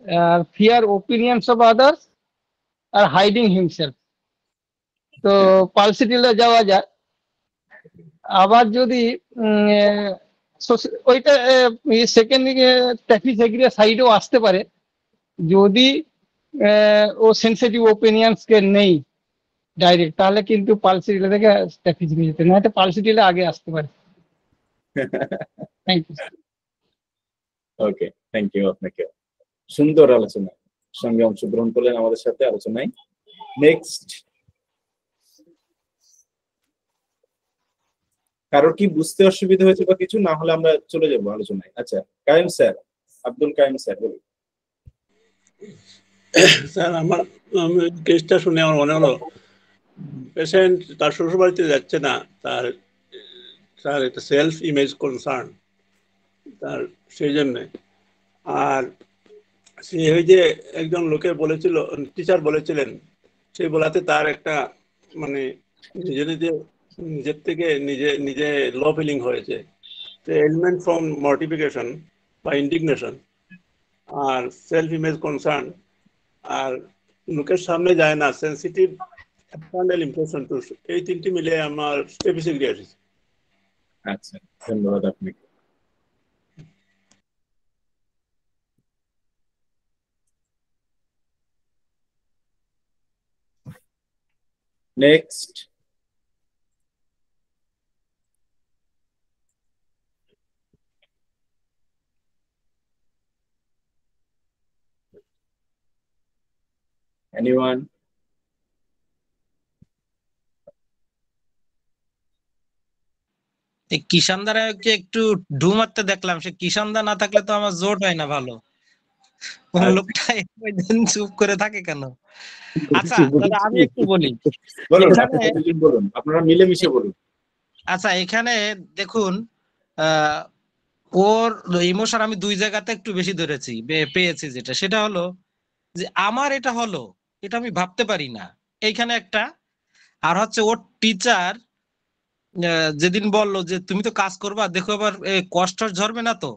আর ফিয়ার ওপিনিয়নস অফ আদার্স, আর হাইডিং হিমসেলফ। তো পালসিটিলে যাওয়া যায়। আবার যদি ওইটা সেকেন্ড ট্যাফিসেগ্রিয়া সাইডেও আসতে পারে যদি ও সেন্সিটিভ ওপিনিয়ন্স কে নেই ডাইরেক্ট, তাহলে কিন্তু পালসিটিলে থেকে ট্যাফিসেগ্রিয়া যেতে না, এটা পালসিটিলে আগে আসতে পারে। Thank you.
Okay, thank you আপনাকে, সুন্দর আলোচনা সঙ্গে অংশগ্রহণ করলেন আমাদের সাথে আলোচনায়। নেক্সট, কারোর কি বুঝতে অসুবিধা হয়েছে বা কিছু, না হলে আমরা চলে যাবো আলোচনায়। আচ্ছা, কায়েম স্যার, আব্দুল কায়েম স্যার বলুন।
স্যার আমার কেসটা শুনে আমার মনে হলো পেশেন্ট তার শ্বশুর বাড়িতে যাচ্ছে না, তার তার একটা সেলফ ইমেজ কনসার্ন তার, সেই জন্যে। আর সে ওই যে একজন লোকে বলেছিল, টিচার বলেছিলেন, সেই বলাতে তার একটা মানে নিজের থেকে নিজে নিজে লো ফিলিং হয়েছে। এলিমেন্ট ফ্রম মর্টিফিকেশন বা ইন্ডিগনেশন আর সেলফ ইমেজ কনসার্ন, আর লোকের সামনে যায় না, সেন্সিটিভ এক্সটার্নাল ইমপ্রেশন টু, এই 3টি মিলে আমার ট্যাফিসেগ্রিয়া এসেছে।
আচ্ছা, ধন্যবাদ আপনাকে। Next, anyone?
এই কিষানদাকে একটু ঢু মারতে দেখলাম, সে কিষানদা না থাকলে তো আমার জোট হয় না ভালো। কোন লোকটা একদিন চুপ করে থাকে কেন? আচ্ছা দাদা আমি একটু বলি,
বলুন, আপনারা মিলেমিশে বলুন।
আচ্ছা এখানে দেখুন, ওর ইমোশন আমি 2 জায়গাতে একটু বেশি ধরেছি, পেয়েছি, যেটা সেটা হলো যে আমার এটা হলো, এটা আমি ভাবতে পারি না, এইখানে একটা। আর হচ্ছে ওর টিচার যেদিন বললো যে তুমি তো কাজ করবা, দেখো এবার কষ্ট ঝরবে না তো,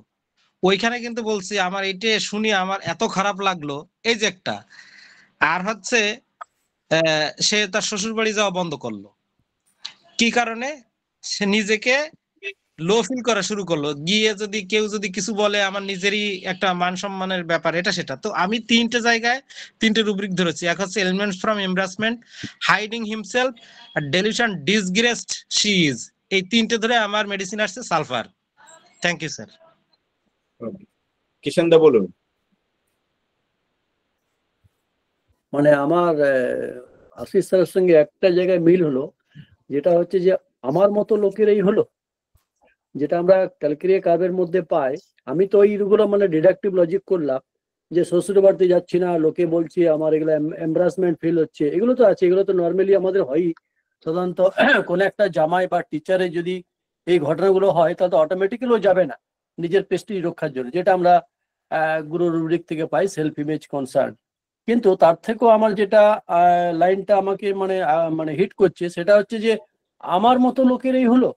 ওইখানে কিন্তু বলছি আমার এইটা শুনি আমার এত খারাপ লাগলো, এই যে একটা। আর হচ্ছে সে তার শ্বশুর বাড়ি যাওয়া বন্ধ করলো, কি কারণে? সে নিজেকে লো ফিল করা শুরু করলো, গিয়ে যদি কেউ যদি কিছু বলে আমার নিজেরই একটা মান সম্মানের ব্যাপার, এটা সেটা। তো আমি 3টে জায়গায় 3টে রুব্রিক ধরেছি, এক হচ্ছে elements from embarrassment, hiding himself, আর ডেলিউশন ডিসগ্রেসড শি ইজ। এই 3টে ধরে আমার মেডিসিন আসছে সালফার। Thank you sir.
কিষানদা বলুন।
মানে আমার আশিস স্যারের সঙ্গে একটা জায়গায় মিল হলো, যেটা হচ্ছে যে আমার মতো লোকের এই হলো, যেটা আমরা ক্যালকুলিয়ে কার্ভের মধ্যে পাই। আমি তো এইগুলো মানে ডিডাকটিভ লজিক করলাম যে শ্বশুর বাড়িতে যাচ্ছি না, লোকে বলছে আমার এগুলো এমব্রাসমেন্ট ফিল হচ্ছে, এগুলো তো আছে, এগুলো তো নর্মালি আমাদের হয়ই। সাধারণত কোনো একটা জামাই বা টিচারে যদি এই ঘটনাগুলো হয় তাহলে অটোমেটিক্যালি যাবে না নিজের প্রেস্টিজ রক্ষার জন্য, যেটা আমরা গুরু রুব্রিক থেকে পাই, সেলফ ইমেজ কনসার্ন। কিন্তু তার থেকেও আমার যেটা লাইনটা আমাকে মানে হিট করছে সেটা হচ্ছে যে আমার মতো লোকের এই হলো,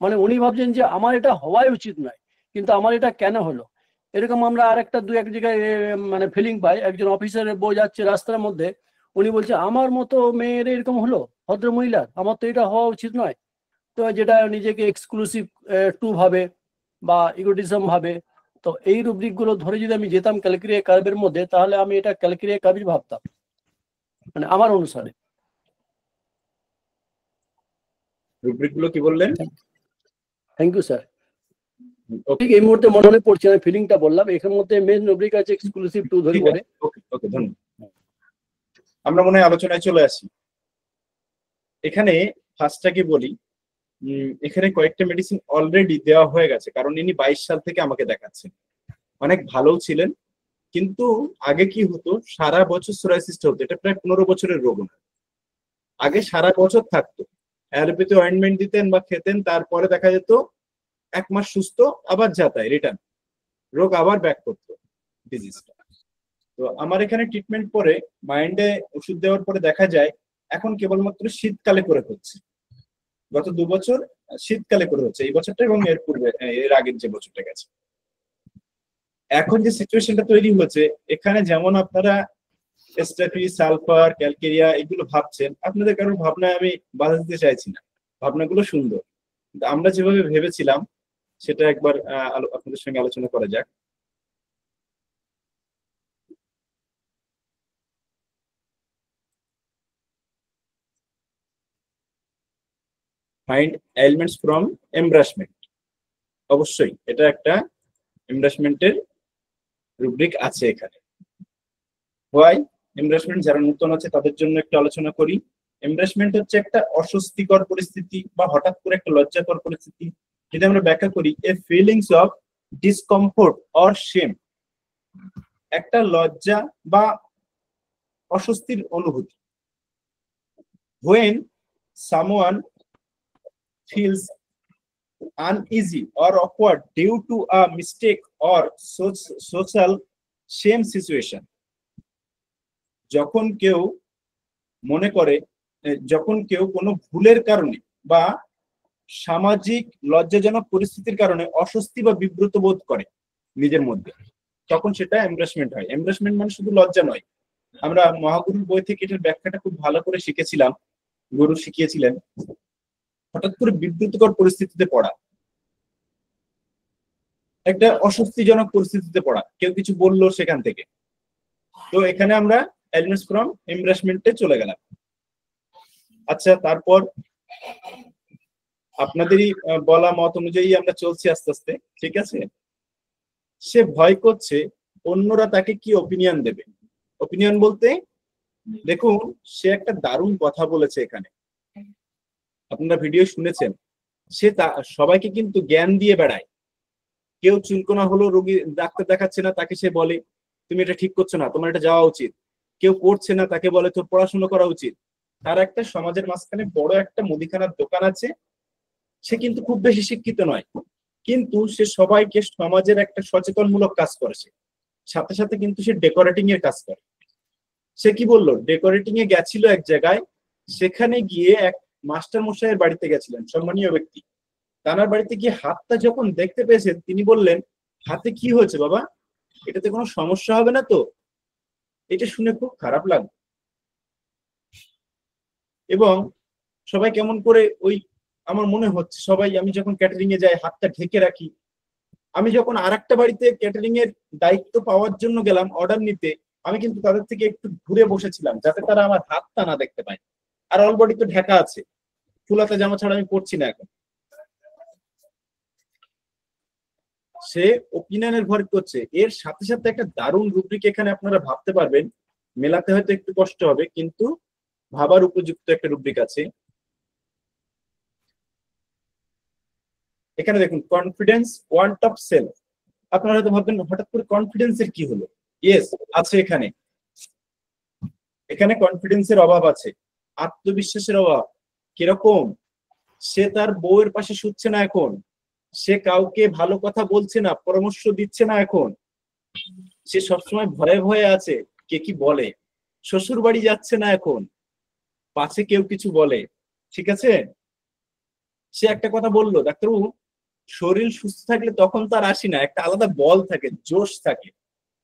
মানে উনি ভাবছেন যে আমার এটা হওয়াই উচিত নয়, কিন্তু আমার এটা কেন হলো। এরকম আমরা আর একটা দু এক জায়গায় মানে ফিলিং পাই, একজন অফিসারের বউ যাচ্ছে রাস্তার মধ্যে, উনি বলছে আমার মতো মেয়ের এরকম হলো, ভদ্র মহিলার, আমার তো এটা হওয়া উচিত নয়। তো যেটা নিজেকে এক্সক্লুসিভ টু ভাবে বা ইগোটিজম ভাবে। তো এই রুব্রিক গুলো ধরে যদি আমি যেতাম ক্যালকুলিয়ে কার্ভের মধ্যে, তাহলে আমি এটা ক্যালকুলিয়ে কার্ভই ভাবতাম, মানে আমার অনুসারে।
রুব্রিক গুলো কি বললেন?
Thank you sir. ঠিক এই মুহূর্তে মনে পড়ছে না, ফিলিংটা বললাম। এখানের মধ্যে মেন রুব্রিক আছে এক্সক্লুসিভ টু ধরে পড়ে।
ওকে, ধন্যবাদ। আমরা মনে হয় আলোচনায় চলে আসি। এখানে ফার্স্টটাকে বলি, এখানে কয়েকটা মেডিসিন অলরেডি দেওয়া হয়ে গেছে, কারণ ইনি 22 সাল থেকে আমাকে দেখাচ্ছেন, অনেক ভালো ছিলেন। কিন্তু আগে কি হতো, সারা বছর সোরাইসিসটা হতো, এটা প্রায় 15 বছরের রোগ না। আগে সারা বছর থাকতো, অ্যালোপ্যাথি অয়েন্টমেন্ট দিতেন বা খেতেন, তারপরে দেখা যেত 1 মাস সুস্থ, আবার যাতায় রিটার্ন, রোগ আবার ব্যাক করতো ডিজিজটা। তো আমার এখানে ট্রিটমেন্ট পরে মাইন্ডে ওষুধ দেওয়ার পরে দেখা যায় এখন কেবলমাত্র শীতকালে করে হচ্ছে। গত 2 বছর শীতকালে করে হচ্ছে, এই বছরটা এবং এর পূর্বে এর আগের যে বছরটা গেছে। এখন যে সিচুয়েশনটা তৈরি হচ্ছে, এখানে যেমন আপনারা স্ট্যাফি, সালফার, ক্যালকেরিয়া এগুলো ভাবছেন, আপনাদের কারোর ভাবনায় আমি বাধা দিতে চাইছি না, ভাবনাগুলো সুন্দর, কিন্তু আমরা যেভাবে ভেবেছিলাম সেটা একবার আপনাদের সঙ্গে আলোচনা করা যাক। Find elements from embarrassment. অবশ্যই এটা একটা এমব্রাশমেন্টের রুব্রিক আছে এখানে। হোয়াই এমব্রাশমেন্ট, যারা নতুন আছে তাদের জন্য একটু আলোচনা করি। এমব্রাশমেন্ট হচ্ছে একটা অস্বস্তিকর পরিস্থিতি বা হঠাৎ করে একটা লজ্জাকর পরিস্থিতি। যদি আমরা ব্যাখ্যা করি, a feelings of discomfort or shame, একটা লজ্জা বা অস্বস্তির অনুভূতি। when someone feels uneasy or awkward due to a mistake or social shame situation, যখন কেউ মনে করে, যখন কেউ কোনো ভুলের কারণে বা সামাজিক লজ্জাজনক পরিস্থিতির কারণে অস্বস্তি বা বিব্রত বোধ করে নিজের মধ্যে, তখন সেটা এমব্রাশমেন্ট হয়। এমব্রাশমেন্ট মানে শুধু লজ্জা নয়, আমরা মহাগুরুর বই থেকে এটার ব্যাখ্যাটা খুব ভালো করে শিখেছিলাম, গুরু শিখিয়েছিলেন। হঠাৎ করে বিব্রতকর পরিস্থিতিতে পড়া, একটা অস্বস্তিজনক পরিস্থিতিতে পড়া, কেউ কিছু বললো সেখান থেকে। তো এখানে আমরা এলিমেন্টস ফ্রম এমব্রাশমেন্টে চলে গেলাম। আচ্ছা, তারপর আপনাদেরই বলা মত অনুযায়ী আমরা চলছি আস্তে আস্তে, ঠিক আছে। সে ভয় করছে অন্যরা তাকে কি ওপিনিয়ন দেবে। ওপিনিয়ন বলতে দেখুন, সে একটা দারুণ কথা বলেছে এখানে, আপনারা ভিডিও শুনেছেন। সে সবাইকে কিন্তু জ্ঞান দিয়ে বেড়ায়। কেউ চুলকোনা হলো, রোগী ডাক্তার দেখাচ্ছে না, তাকে সে বলে তুমি এটা ঠিক করছো না, তোমার এটা যাওয়া উচিত। কেউ পড়ছে না, তাকে বলে তোর পড়াশোনা করা উচিত। তার একটা সমাজের মাঝখানে বড় একটা মুদিখানার দোকান আছে, সে কিন্তু খুব বেশি শিক্ষিত নয়, কিন্তু সে সবাইকে সমাজের একটা সচেতনমূলক কাজ করেছে। সাথে সাথে কিন্তু সে ডেকোরেটিং এর কাজ করে। সে কি বললো, ডেকোরেটিং এ গেছিল এক জায়গায়, সেখানে গিয়ে এক মাস্টার মশাইয়ের বাড়িতে গেছিলেন, সম্মানীয় ব্যক্তি। তানার বাড়িতে গিয়ে হাতটা যখন দেখতে পেয়েছেন, তিনি বললেন, হাতে কি হয়েছে বাবা, এটাতে কোনো সমস্যা হবে না তো? এটা শুনে খুব খারাপ লাগলো। এবং সবাই কেমন করে ওই, আমার মনে হচ্ছে সবাই, আমি যখন ক্যাটারিং এ যাই হাতটা ঢেকে রাখি। আমি যখন আরেকটা বাড়িতে ক্যাটারিং এর দায়িত্ব পাওয়ার জন্য গেলাম অর্ডার নিতে, আমি কিন্তু তাদের থেকে একটু ঘুরে বসেছিলাম যাতে তারা আমার হাতটা না দেখতে পায়। আর অল বডি তো ঢাকা আছে, ফুলাতে জামা ছাড়া আমি পড়ছি না এখন। সে ওপিনিয়নের ভর করছে। এর সাথে সাথে একটা দারুণ রুব্রিক এখানে আপনারা ভাবতে পারবেন, মেলাতে হয়তো একটু কষ্ট হবে, কিন্তু ভাবার উপযুক্ত একটা রুব্রিক আছে এখানে। দেখুন, কনফিডেন্স, ওয়ান্ট অফ সেলফ। আপনারা হয়তো ভাববেন হঠাৎ করে কনফিডেন্সের কি হলো। ইয়েস, আছে এখানে কনফিডেন্সের অভাব আছে, আত্মবিশ্বাসের অভাব, কিরকম? সে তার বউয়ের পাশে শুচ্ছে না এখন, সে কাউকে ভালো কথা বলছে না, পরামর্শ দিচ্ছে না এখন, সে সবসময় ভয়ে ভয়ে আছে কে কি বলে, শ্বশুর বাড়ি যাচ্ছে না এখন পাছে কেউ কিছু বলে। ঠিক আছে, সে একটা কথা বললো, ডাক্তারবাবু শরীর সুস্থ থাকলে তখন তার আসি না, একটা আলাদা বল থাকে, জোশ থাকে,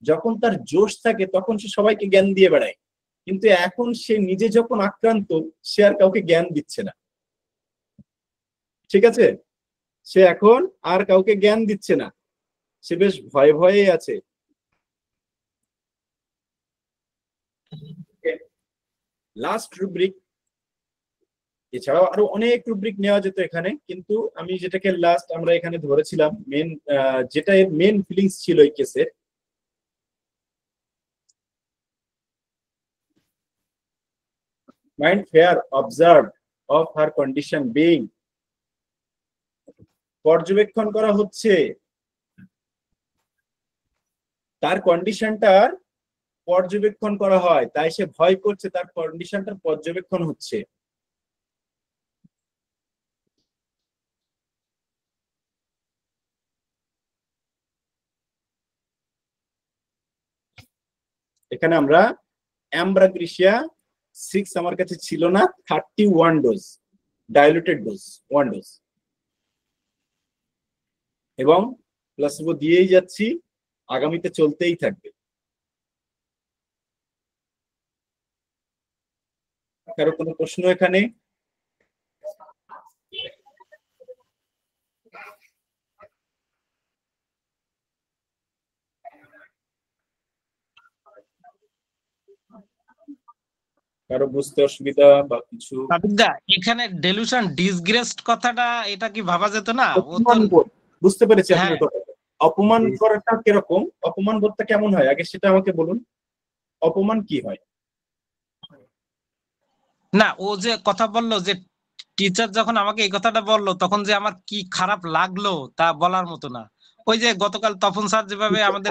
যখন তার জোশ থাকে তখন সে সবাইকে জ্ঞান দিয়ে বেড়ায়, কিন্তু এখন সে নিজে যখন আক্রান্ত সে আর কাউকে জ্ঞান দিচ্ছে না। ঠিক আছে, সে এখন আর কাউকে জ্ঞান দিচ্ছে না, সে বেশ ভয়ে ভয়ে আছে। লাস্ট রুব্রিক, এছাড়াও আরো অনেক রুব্রিক নেওয়া যেত এখানে, কিন্তু আমি যেটাকে লাস্ট আমরা এখানে ধরেছিলাম মেন, যেটা এর মেন ফিলিংস ছিল এই কেসের, mind fair observe of her condition being, পর্যবেক্ষণ করা হচ্ছে তার কন্ডিশনটার পর্যবেক্ষণ করা হয়, তাই সে ভয় করছে, তার কন্ডিশনটার পর্যবেক্ষণ হচ্ছে। এখানে আমরা অ্যাম্ব্রাগ্রিসিয়া 6 আমার কাছে ছিল না, 31 ডোজ ডাইলুটেড ডোজ 1 ডোজ, এবং প্লাসিবো দিয়েই যাচ্ছি, আগামীতে চলতেই থাকবে। কারো কোনো প্রশ্ন এখানে? কারো বুঝতে অসুবিধা বা কিছু?
এখানে ডেলুশন ডিসগ্রেসড কথাটা এটা কি ভাবা যেত না?
বুঝতে পেরেছি আপনার কথা। অপমান করাটা কিরকম, অপমান বোধটা কেমন হয় আগে সেটা আমাকে বলুন, অপমান কি হয়?
না, ও যে কথা বললো যে টিচার যখন আমাকে এই কথাটা বললো তখন যে আমার কি খারাপ লাগলো তা বলার মতো না। ওই যে গতকাল তপন স্যার যেভাবে আমাদের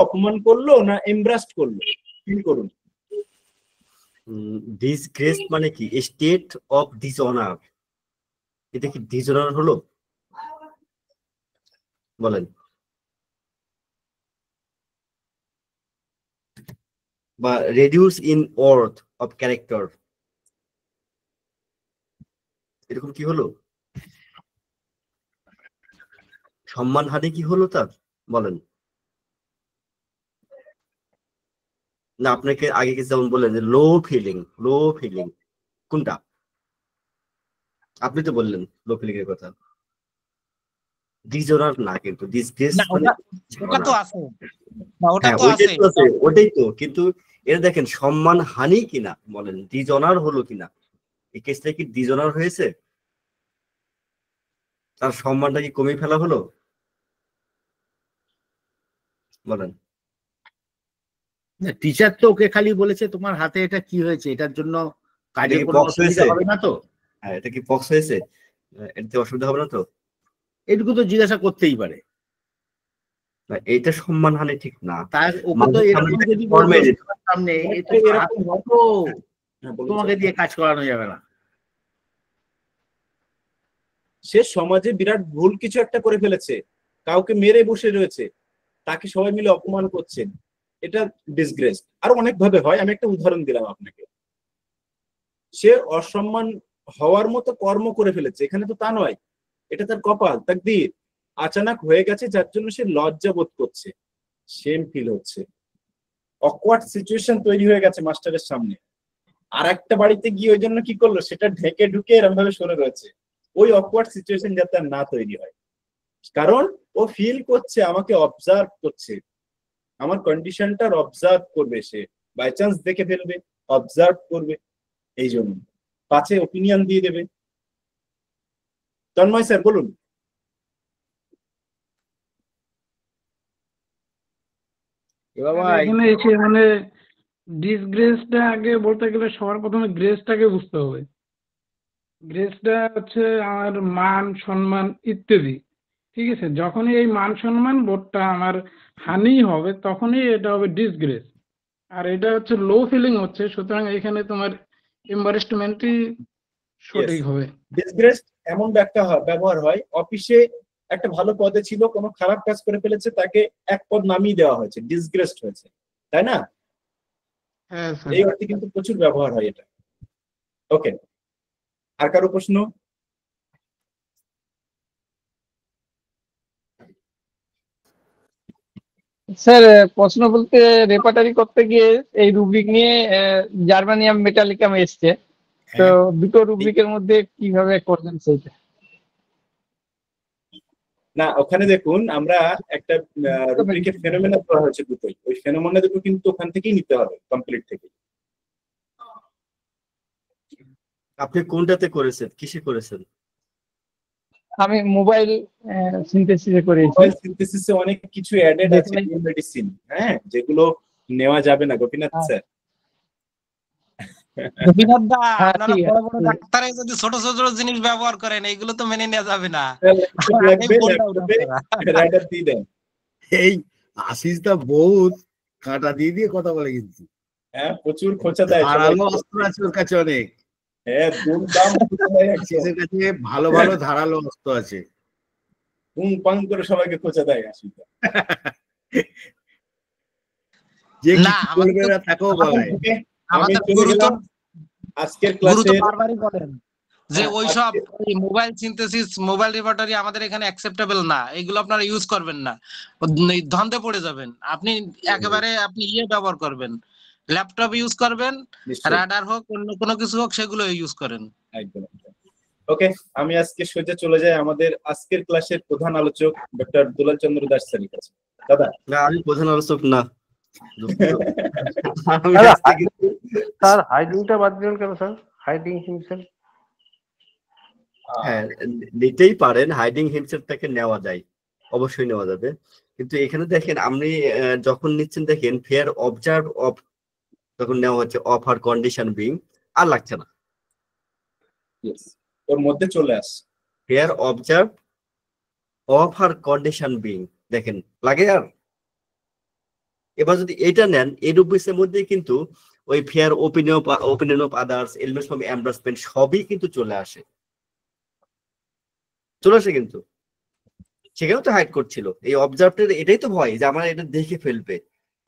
অপমান করলো না এমব্রাস্ট করলো, ফিল করুন।
ডিসগ্রেস মানে কি? State of dishonour. এটা কি ডিসঅনার হলো বলেন? বা reduce in worth of character, এরকম কি হলো? সম্মানহানি কি হলো তার বলেন? না আপনাকে আগে কিছু যেমন বললেন যে লো ফিলিং, কোনটা? আপনি তো বললেন লো ফিলিং এর কথা, ডিসঅনার না, কিন্তু ডিসগ্রেস মানে
ওটা তো আছে, ওটা
হ্যাঁ
তো আছে,
ওটাই তো, কিন্তু এটা দেখেন সম্মান হানি কিনা বলেন, ডিসঅনার হলো কিনা, এই কেসটা কি ডিসঅনার হয়েছে? তার সম্মানটা কি কমিয়ে ফেলা হলো বলেন?
টিচার তো ওকে খালি বলেছে তোমার হাতে এটা কি হয়েছে, এটার জন্য কাজে কোনো অসুবিধা হবে না তো?
হ্যাঁ, এটা কি পক্স হয়েছে, এতে অসুবিধা হবে না তো?
এটুকু তো জিজ্ঞাসা করতেই পারে।
এইটা সম্মানহানি ঠিক না।
তার ওকে তো এরকম যদি সামনে তোমাকে দিয়ে কাজ করানো যাবে না।
সে সমাজে বিরাট ভুল কিছু একটা করে ফেলেছে, কাউকে মেরে বসে রয়েছে, তাকে সবাই মিলে অপমান করছেন, এটা ডিসগ্রেস। আরো অনেক ভাবে হয়, আমি একটা উদাহরণ দিলাম আপনাকে। সে অসম্মান হওয়ার মতো কর্ম করে ফেলেছে, এখানে তো তা নয়, এটা তার কপাল, তাকদীর, আচানক হয়ে গেছে, যার জন্য সে লজ্জা বোধ করছে, সেম ফিল হচ্ছে, অকওয়ার্ড সিচুয়েশন তৈরি হয়ে গেছে মাস্টারের সামনে। আর একটা বাড়িতে গিয়ে ওই জন্য কি করলো, সেটা ঢেকে ঢুকে এরকম ভাবে সরে রয়েছে, ওই অকওয়ার্ড সিচুয়েশন যাতে আর না তৈরি হয়, কারণ ও ফিল করছে আমাকে অবজার্ভ করছে, আমার কন্ডিশনটার অবজার্ভ করবে, সে বাই চান্স দেখে ফেলবে, অবজার্ভ করবে, এই জন্য পাছে ওপিনিয়ন দিয়ে দেবে। তন্ময় স্যার বলুন।
এখানে এসে মানে ডিসগ্রেসটা আগে বলতে গেলে সবার প্রথমে গ্রেসটাকে বুঝতে হবে। গ্রেসটা হচ্ছে আমার মান সম্মান ইত্যাদি, ঠিক আছে? যখনই এই মান সম্মান বোধটা আমার হানি হবে তখনই এটা হবে ডিসগ্রেস। আর এটা হচ্ছে লো ফিলিং হচ্ছে, সুতরাং এখানে তোমার এম্বারেসমেন্টই সঠিক হবে।
ডিসগ্রেসড এমন ব্যবহার হয়, অফিসে একটা ভালো পদে ছিল, কোনো খারাপ কাজ করে ফেলেছে, তাকে এক পদ নামিয়ে দেওয়া হয়েছে, ডিসগ্রেসড হয়েছে, তাই না?
হ্যাঁ স্যার।
এই অর্থে কিন্তু প্রচুর ব্যবহার হয় এটা। ওকে, আর কারো প্রশ্ন?
স্যার প্রশ্ন বলতে রেপার্টারি করতে গিয়ে এই রুব্রিক নিয়ে জার্মানিয়াম মেটালিকাম এসছে, তো দুটো রুব্রিকের মধ্যে কিভাবে করবেন সেইটা?
না, ওখানে দেখুন আমরা একটা রুব্রিকের ফেনোমেনা করা হয়েছে দুটোই, ওই ফেনোমেনা দুটো কিন্তু ওখান থেকেই নিতে হবে, কমপ্লিট থেকে।
আপনি কোনটাতে করেছেন, কিসে করেছেন?
আমি মোবাইল সিনথেসিসে করেছি।
মোবাইল সিনথেসিসে অনেক কিছু অ্যাডেড আছে মেডিসিন, হ্যাঁ, যেগুলো নেওয়া যাবে না গোপীনাথ স্যার।
গোপীনাথ দা, আপনারা বড় বড় ডাক্তারে যদি ছোট ছোট জিনিস ব্যবহার করেন, এগুলো তো মেনে নেওয়া যাবে না।
এই আশিস দা বহুত কাঁটা দিয়ে দিয়ে কথা বলে কিন্তু।
হ্যাঁ, প্রচুর খোঁচা দেয়।
ধারালো অস্ত্র আছে ওর কাছে অনেক।
হ্যাঁ, দুমদাম খোঁচা দেয়,
আশিসের কাছে ভালো ভালো ধারালো অস্ত্র আছে।
পাং করে সবাইকে খোঁচা দেয় আশিস দা।
যে না বলবে না তাকেও বলে।
আমি আজকের ক্লাসে
বারবারই বলেন যে ওইসব মোবাইল সিনথেসিস, মোবাইল রেপার্টরি আমাদের এখানে অ্যাকসেপ্টেবল না, এগুলো আপনারা ইউজ করবেন না, ধন্দে পড়ে যাবেন। আপনি একেবারে আপনি ব্যবহার করবেন, ল্যাপটপ ইউজ করবেন, রাডার হোক অন্য কোনো কিছু হোক, সেগুলো ইউজ করেন।
একদম। ওকে, আমি আজকে সোজা চলে যাই আমাদের আজকের ক্লাসের প্রধান আলোচক ডক্টর দুলাল চন্দ্র দাস স্যারের কাছে। দাদা,
না আমি প্রধান আলোচক না।
স্যার হাইডিংটা বাদ দিলেন কেন স্যার? Hiding himself.
হ্যাঁ, নিতেই পারেন, হাইডিং হিমসেলফটাকে নেওয়া যায়, অবশ্যই নেওয়া যাবে। কিন্তু এখানে দেখেন আপনি যখন নিচ্ছেন, দেখেন ফেয়ার অবজার্ভ অফ তখন নেওয়া হচ্ছে, অফ আর কন্ডিশন বিং, আর লাগছে না,
ওর মধ্যে চলে আস
fear observe of our condition being, দেখেন লাগে আর। এবার যদি এটা নেন, এই রুব্রিক্সের মধ্যে কিন্তু ওই fear opinion of others, elements of embarrassment সবই কিন্তু চলে আসে কিন্তু। সেখানেও তো হাইড করছিল, এই অবজার্ভের এটাই তো ভয় যে আমার এটা দেখে ফেলবে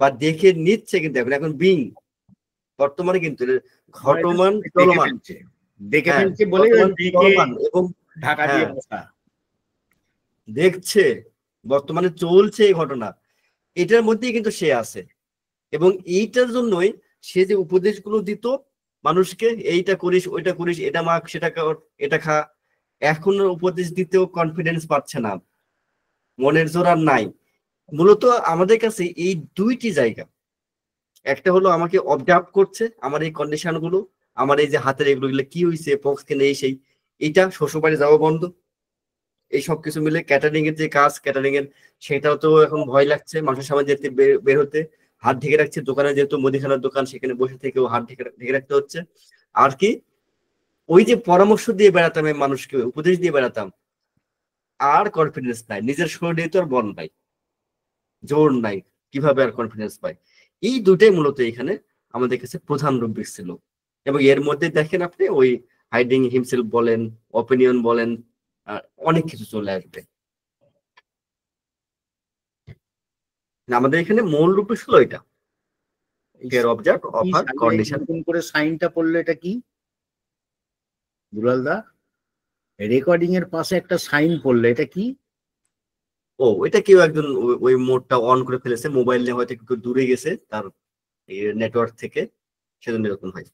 বা দেখে নিচ্ছে, কিন্তু এখন বিং বর্তমানে কিন্তু ঘটমান চলমান,
দেখে ফেলছে বলে
এবং
ঢাকা দিয়ে বসা
দেখছে, বর্তমানে চলছে এই ঘটনা, এটার মধ্যেই কিন্তু সে আছে। এবং এইটার জন্যই সে যে উপদেশগুলো দিত মানুষকে, এইটা করিস, ওইটা করিস, এটা মাখ, সেটা কর, এটা খা, এখন উপদেশ দিতেও কনফিডেন্স পাচ্ছে না, মনের জোর আর নাই। মূলত আমাদের কাছে এই দুইটি জায়গা, একটা হলো আমাকে অবজার্ভ করছে আমার এই কন্ডিশন গুলো, আমার এই যে হাতের এগুলো কি হয়েছে, পক্স কেনে এই সেই, এইটা শ্বশুরবাড়ি যাওয়া বন্ধ, এই সব কিছু মিলে ক্যাটারিং এর যে কাজ, ক্যাটারিং এর সেটাও তো এখন ভয় লাগছে, মানুষের সামনে যেতে বের হতে হাত ঢেকে রাখছে, দোকানে যেহেতু মুদিখানার দোকান, সেখানে বসে থেকেও হাত ঢেকে রাখতে হচ্ছে। আর কি ওই যে পরামর্শ দিয়ে বেড়াতাম, মানুষকে উপদেশ দিয়ে বেড়াতাম, আর কনফিডেন্স নাই, নিজের শরীরে তো আর বল নাই, জোর নাই, কিভাবে আর কনফিডেন্স পাই? এই দুটাই মূলত এখানে আমাদের কাছে প্রধান রুব্রিক ছিল। এবং এর মধ্যে দেখেন আপনি ওই হাইডিং হিমসেলফ বলেন, অপিনিয়ন বলেন, অনেক কিছু চলে আসবে। আমাদের এখানে মূল রূপে ছিল এটা, ফেয়ার অবজার্ভ অফার কন্ডিশন।
করে সাইনটা পড়লো, এটা কি দুলাল দা? রেকর্ডিং এর পাশে একটা সাইন পড়লো, এটা কি?
ও, এটা কেউ একজন ওই মোডটা অন করে ফেলেছে, মোবাইল নিয়ে হয়তো একটু দূরে গেছে তার নেটওয়ার্ক থেকে, সেজন্য এরকম হয়,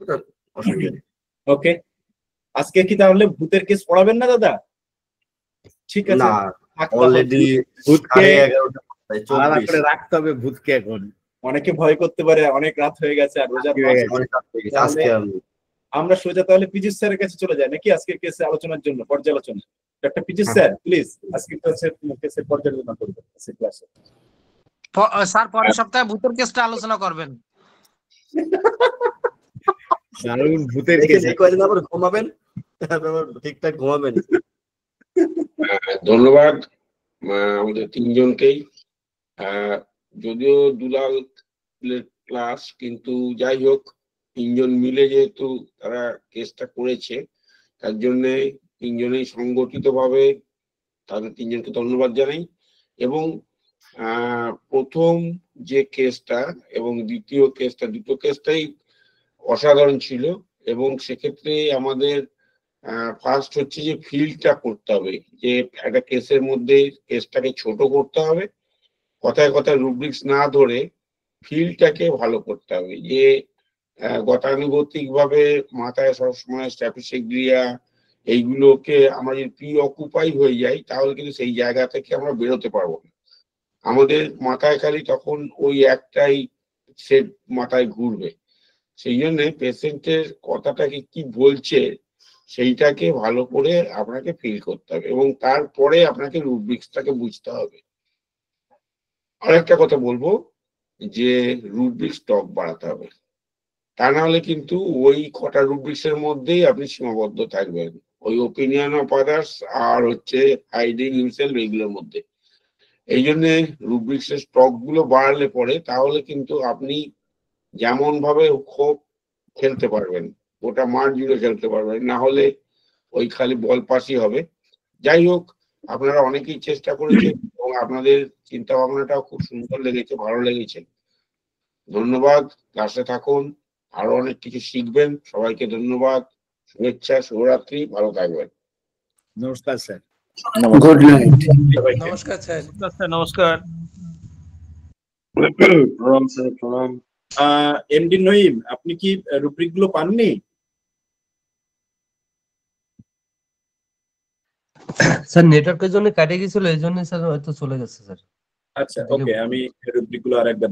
ওটা অসুবিধা নেই।
ওকে, আজকে কি তাহলে ভূতের কেস পড়াবেন না দাদা? ঠিক আছে,
না, অলরেডি
ভূতকে
আলাদা করে রাখতে হবে, ভূতকে এখন
অনেকে ভয় করতে পারে, অনেক রাত হয়ে গেছে, আর রোজার মাস। আমরা সোজা তাহলে পীযুষ স্যারের কাছে চলে যাই নাকি আজকের কেসে আলোচনার জন্য, পর্যালোচনা। ডক্টর পীযুষ স্যার প্লিজ আজকের কেসের পর্যালোচনা করবেন ক্লাসে।
স্যার পরের সপ্তাহে ভূতের কেসটা আলোচনা করবেন।
দারুণ ভূতের কেসে
কয়দিন আবার ঘুমাবেন, ঠিকঠাক ঘুমাবেন।
ধন্যবাদ আমাদের তিনজনকেই। যদিও দুলাল ক্লাস, কিন্তু যাই হোক তিনজন মিলে যেহেতু তারা কেসটা করেছে, তার জন্য তিনজনেই সংগঠিতভাবে তাদের তিনজনকে ধন্যবাদ জানাই। এবং প্রথম যে কেসটা এবং দ্বিতীয় কেসটা, দুটো কেসটাই অসাধারণ ছিল। এবং সেক্ষেত্রে আমাদের ফার্স্ট হচ্ছে যে ফিল্ডটা করতে হবে, যে একটা কেসের মধ্যে কেসটাকে ছোট করতে হবে, কথায় কথায় রুব্রিক্স না ধরে ফিল্ডটাকে ভালো করতে হবে। যে গতানুগতিক ভাবে মাথায় সবসময় স্ট্যাটিস্টিক্রিয়া এইগুলোকে আমরা যদি প্রি অকুপাই হয়ে যাই, তাহলে কিন্তু সেই জায়গা থেকে আমরা বেরোতে পারবো না। আমাদের মাথায় খালি তখন ওই একটাই সেট মাথায় ঘুরবে। সেই জন্য পেশেন্টের কথাটাকে কি বলছে সেইটাকে ভালো করে আপনাকে ফিল করতে হবে এবং তারপরে আপনাকে রুব্রিক্সটাকে বুঝতে হবে। আরেকটা কথা বলবো যে রুব্রিক্স স্টক বাড়াতে হবে, তা না হলে কিন্তু ওই কটা রুব্রিক্সের মধ্যেই আপনি সীমাবদ্ধ থাকবেন, ওই ওপিনিয়ন অফ আদার্স আর হচ্ছে হাইডিং হিমসেলফ এইগুলোর মধ্যে। এই জন্যে রুব্রিক্সের স্টক গুলো বাড়ালে পরে তাহলে কিন্তু আপনি যেমন ভাবে খুব খেলতে পারবেন, ওটা মাঠ জুড়ে খেলতে পারবেন, না হলে ওই খালি বল পাসই হবে। যাই হোক, আপনারা অনেকেই চেষ্টা করেছেন এবং আপনাদের চিন্তা ভাবনাটাও খুব সুন্দর লেগেছে, ভালো লেগেছে। ধন্যবাদ, ক্লাসে থাকুন, আরো অনেক কিছু শিখবেন। সবাইকে ধন্যবাদ, শুভেচ্ছা, শুভরাত্রি, ভালো থাকবেন।
নমস্কার স্যার।
Good night.
নমস্কার স্যার।
নমস্কার।
প্রণাম স্যার, প্রণাম।
এমডি নঈম, আপনি কি রুব্রিক গুলো পাননি?
স্যার নেটওয়ার্কের জন্য কাটে গেছিল, এই জন্য স্যার হয়তো চলে গেছে স্যার।
আচ্ছা, ওকে, আমি রুব্রিক গুলো আরেকবার